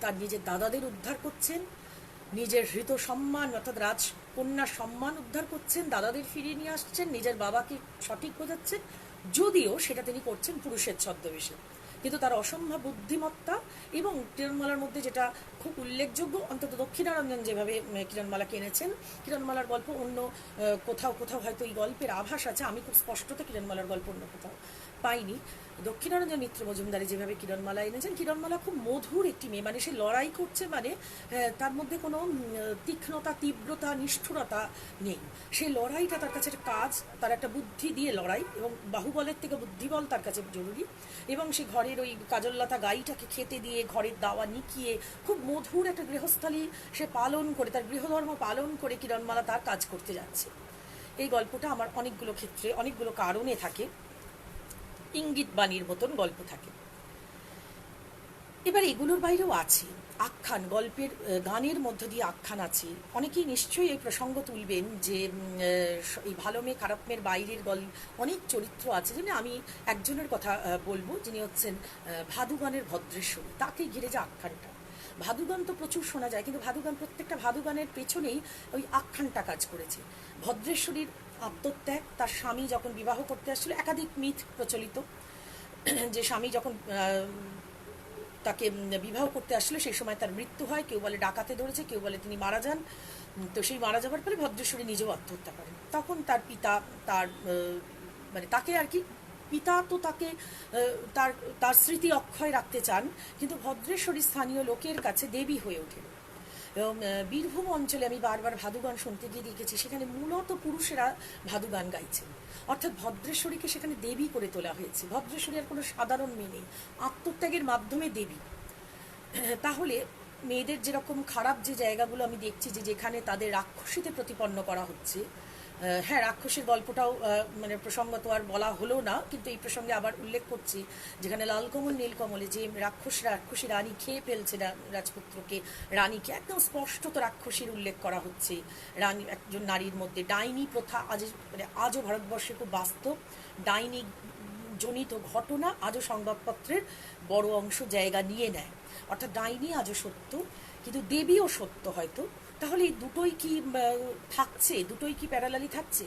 তার নিজের দাদাদের উদ্ধার করছেন, নিজের হৃত সম্মান অর্থাৎ রাজকন্যার সম্মান উদ্ধার করছেন, দাদাদের ফিরিয়ে নিয়ে আসছেন, নিজের বাবাকে সঠিক বোঝাচ্ছেন, যদিও সেটা তিনি করছেন পুরুষের ছদ্মবেশে। কিন্তু তার অসম্ভব বুদ্ধিমত্তা, এবং কিরণমালার মধ্যে যেটা খুব উল্লেখযোগ্য, অন্তত দক্ষিণারঞ্জন যেভাবে কিরণমালাকে এনেছেন, কিরণমালার গল্প অন্য কোথাও কোথাও হয়তো এই গল্পের আভাস আছে, আমি খুব স্পষ্টত কিরণমালার গল্প অন্য কোথাও পাইনি। দক্ষিণারঞ্জন মিত্র মজুমদারে যেভাবে কিরণমালা এনেছেন, কিরণমালা খুব মধুর একটি মেয়ে, মানে সে লড়াই করছে, মানে তার মধ্যে কোনো তীক্ষ্ণতা, তীব্রতা, নিষ্ঠুরতা নেই। সেই লড়াইটা তার কাছে কাজ, তার একটা বুদ্ধি দিয়ে লড়াই, এবং বাহুবলের থেকে বুদ্ধিবল তার কাছে জরুরি। এবং সে ঘরের ওই কাজললতা গাইটাকে খেতে দিয়ে, ঘরের দাওয়া নিকিয়ে, খুব মধুর একটা গৃহস্থালী সে পালন করে, তার গৃহধর্ম পালন করে কিরণমালা তার কাজ করতে যাচ্ছে। এই গল্পটা আমার অনেকগুলো ক্ষেত্রে, অনেকগুলো কারণে থাকে, ইঙ্গিত বাণীর মতন গল্প থাকে। এবার এগুলোর বাইরেও আছে আখ্যান, গল্পের গানের মধ্য দিয়ে আখ্যান আছে। অনেকেই নিশ্চয়ই এই প্রসঙ্গ তুলবেন যে এই ভালো মেয়ে খারাপ মেয়ের বাইরের অনেক চরিত্র আছে। যেমন আমি একজনের কথা বলবো, যিনি হচ্ছেন ভাদুগানের ভদ্রেশ্বরী। তাকে ঘিরে যে আখ্যানটা, ভাদুগান তো প্রচুর শোনা যায়, কিন্তু প্রত্যেকটা ভাদুগানের পেছনেই ওই আখ্যানটা কাজ করেছে। ভদ্রেশ্বরীর আত্মত্যাগ, তার স্বামী যখন বিবাহ করতে আসছিল, একাধিক মিথ প্রচলিত, যে স্বামী যখন তাকে বিবাহ করতে আসলে সেই সময় তার মৃত্যু হয়, কেউ বলে ডাকাতে ধরেছে, কেউ বলে তিনি মারা যান। তো সেই মারা যাওয়ার পরে ভদ্রেশ্বরী নিজেও আত্মহত্যা করেন। তখন তার পিতা তার মানে তাকে আর কি, পিতা তো তাকে তার তার স্মৃতি অক্ষয় রাখতে চান, কিন্তু ভদ্রেশ্বরী স্থানীয় লোকের কাছে দেবী হয়ে ওঠেন। এবং বীরভূম অঞ্চলে আমি বারবার ভাদু গান শুনতে গিয়ে দেখেছি, সেখানে মূলত পুরুষেরা ভাদু গান গাইছেন, অর্থাৎ ভদ্রেশ্বরীকে সেখানে দেবী করে তোলা হয়েছে। ভদ্রেশ্বরী আর কোনো সাধারণ মেয়ে নেই, আত্মত্যাগের মাধ্যমে দেবী। তাহলে মেয়েদের যেরকম খারাপ যে জায়গাগুলো আমি দেখছি, যে যেখানে তাদের রাক্ষসীতে প্রতিপন্ন করা হচ্ছে, হ্যাঁ, রাক্ষসের গল্পটাও মানে প্রসঙ্গত আর বলা হলো না, কিন্তু এই প্রসঙ্গে আবার উল্লেখ করছি, যেখানে লালকমল নীলকমলে যে রাক্ষসী রানী খেয়ে ফেলছে রাজপুত্রকে, রানীকে একদম স্পষ্টত রাক্ষসীর উল্লেখ করা হচ্ছে। রানী একজন নারীর মধ্যে ডাইনি প্রথা মানে আজও ভারতবর্ষে খুব বাস্তব। ডাইনি জনিত ঘটনা আজও সংবাদপত্রের বড় অংশ জায়গা নিয়ে নেয়। অর্থাৎ ডাইনি আজও সত্য, কিন্তু দেবীও সত্য হয়তো। তাহলে এই দুটোই কি থাকছে, দুটোই কি প্যারালালি থাকছে?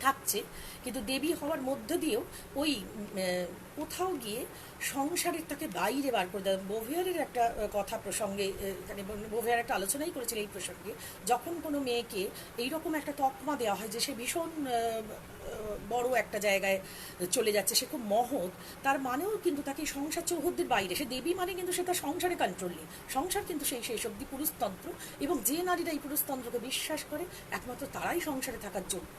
থাকছে, কিন্তু দেবী হওয়ার মধ্য দিয়েও ওই কোথাও গিয়ে সংসারের তাকে বাইরে বার করে দেয়। বোভিয়ারের একটা কথা প্রসঙ্গে, এখানে বোভিয়ার একটা আলোচনাই করেছিল এই প্রসঙ্গে, যখন কোনো মেয়েকে এইরকম একটা তকমা দেওয়া হয় যে সে ভীষণ বড় একটা জায়গায় চলে যাচ্ছে, সে খুব মহৎ, তার মানেও কিন্তু তাকে সংসার চৌহদ্দির বাইরে, সে দেবী মানে কিন্তু সে তার সংসারে কন্ট্রোল নেই, সংসার কিন্তু সেই অব্দি পুরুষতন্ত্র, এবং যে নারীরা এই পুরুষতন্ত্রকে বিশ্বাস করে একমাত্র তারাই সংসারে থাকার যোগ্য।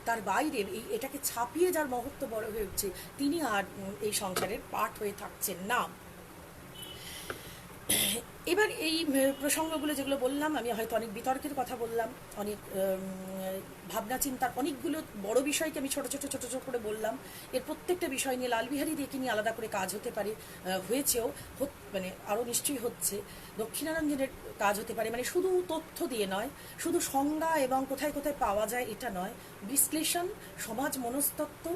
তার বাইরে এটাকে ছাপিয়ে যার মহত্ব বড় হয়ে উঠছে, তিনি আর এই সংসারের পার্ট হয়ে থাকছেন না। এবার এই প্রসঙ্গগুলো যেগুলো বললাম, আমি হয়তো অনেক বিতর্কের কথা বললাম, অনেক ভাবনা চিন্তার অনেকগুলো বড় বিষয়কে আমি ছোট ছোট করে বললাম। এর প্রত্যেকটা বিষয় নিয়ে লালবিহারী দেকে নিয়ে আলাদা করে কাজ হতে পারে, হয়েছেও, মানে আরও নিশ্চয়ই হচ্ছে। দক্ষিণারঞ্জনের কাজ হতে পারে, মানে শুধু তথ্য দিয়ে নয়, শুধু সংজ্ঞা এবং কোথায় কোথায় পাওয়া যায় এটা নয়, বিশ্লেষণ, সমাজ মনস্তত্ত্ব,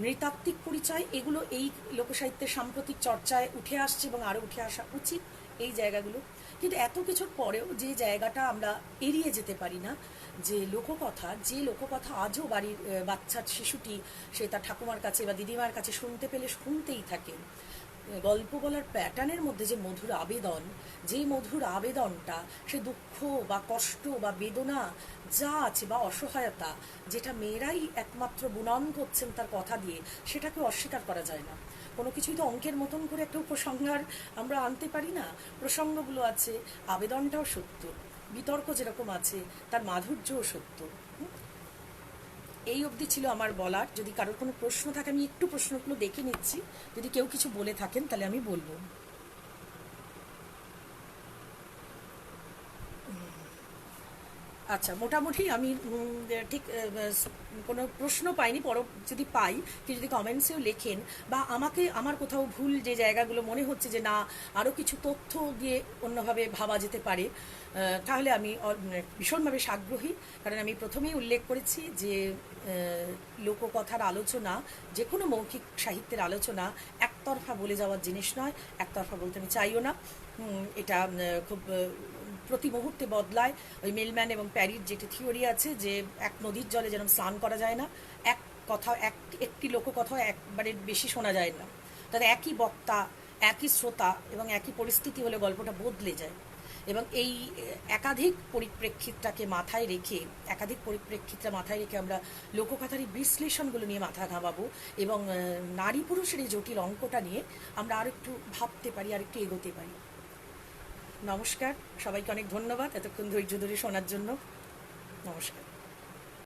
নৃতাত্ত্বিক পরিচয়, এগুলো এই লোকসাহিত্যের সাম্প্রতিক চর্চায় উঠে আসছে এবং আরও উঠে আসা উচিত এই জায়গাগুলো। কিন্তু এত কিছুর পরেও যে জায়গাটা আমরা এড়িয়ে যেতে পারি না, যে লোককথা আজও বাড়ির বাচ্চার শিশুটি সে তার ঠাকুমার কাছে বা দিদিমার কাছে শুনতে পেলে শুনতেই থাকে। গল্প বলার প্যাটার্নের মধ্যে যে মধুর আবেদন, যেই মধুর আবেদনটা, সে দুঃখ বা কষ্ট বা বেদনা যা আছে বা অসহায়তা, যেটা মেয়েরাই একমাত্র বুনন করছেন তার কথা দিয়ে, সেটাকে অস্বীকার করা যায় না। কোনো কিছুই তো অঙ্কের মতন করে একটা উপসংহার আমরা আনতে পারি না। প্রসঙ্গগুলো আছে, আবেদনটাও সত্য, বিতর্ক যেরকম আছে তার মাধুর্যও সত্য। এই অবধি ছিল আমার বলার। যদি কারোর কোনো প্রশ্ন থাকে, আমি একটু প্রশ্নগুলো দেখে নিচ্ছি, যদি কেউ কিছু বলে থাকেন তাহলে আমি বলবো। আচ্ছা, মোটামুটি আমি ঠিক কোনো প্রশ্ন পাইনি। যদি পাই, কেউ যদি কমেন্টসেও লেখেন, বা আমাকে আমার কোথাও ভুল যে জায়গাগুলো মনে হচ্ছে যে না আরও কিছু তথ্য দিয়ে অন্যভাবে ভাবা যেতে পারে, তাহলে আমি ভীষণভাবে সাগ্রহী। কারণ আমি প্রথমেই উল্লেখ করেছি যে লোককথার আলোচনা, যে কোনো মৌখিক সাহিত্যের আলোচনা একতরফা বলে যাওয়ার জিনিস নয়, একতরফা বলতে আমি চাইও না। এটা খুব প্রতি মুহূর্তে বদলায়। ওই মিলম্যান এবং প্যারির যেটি থিওরি আছে যে এক নদীর জলে যেরকম স্নান করা যায় না, একটি লোককথা একবারে বেশি শোনা যায় না, তাতে একই বক্তা, একই শ্রোতা এবং একই পরিস্থিতি হলে গল্পটা বদলে যায়। এবং এই একাধিক পরিপ্রেক্ষিতটা মাথায় রেখে আমরা লোককথার এই বিশ্লেষণগুলো নিয়ে মাথা ঘামাবো, এবং নারী পুরুষের এই জটিল অঙ্কটা নিয়ে আমরা আরেকটু ভাবতে পারি, আরেকটু এগোতে পারি। নমস্কার, সবাইকে অনেক ধন্যবাদ এতক্ষণ ধৈর্য ধরে শোনার জন্য। নমস্কার।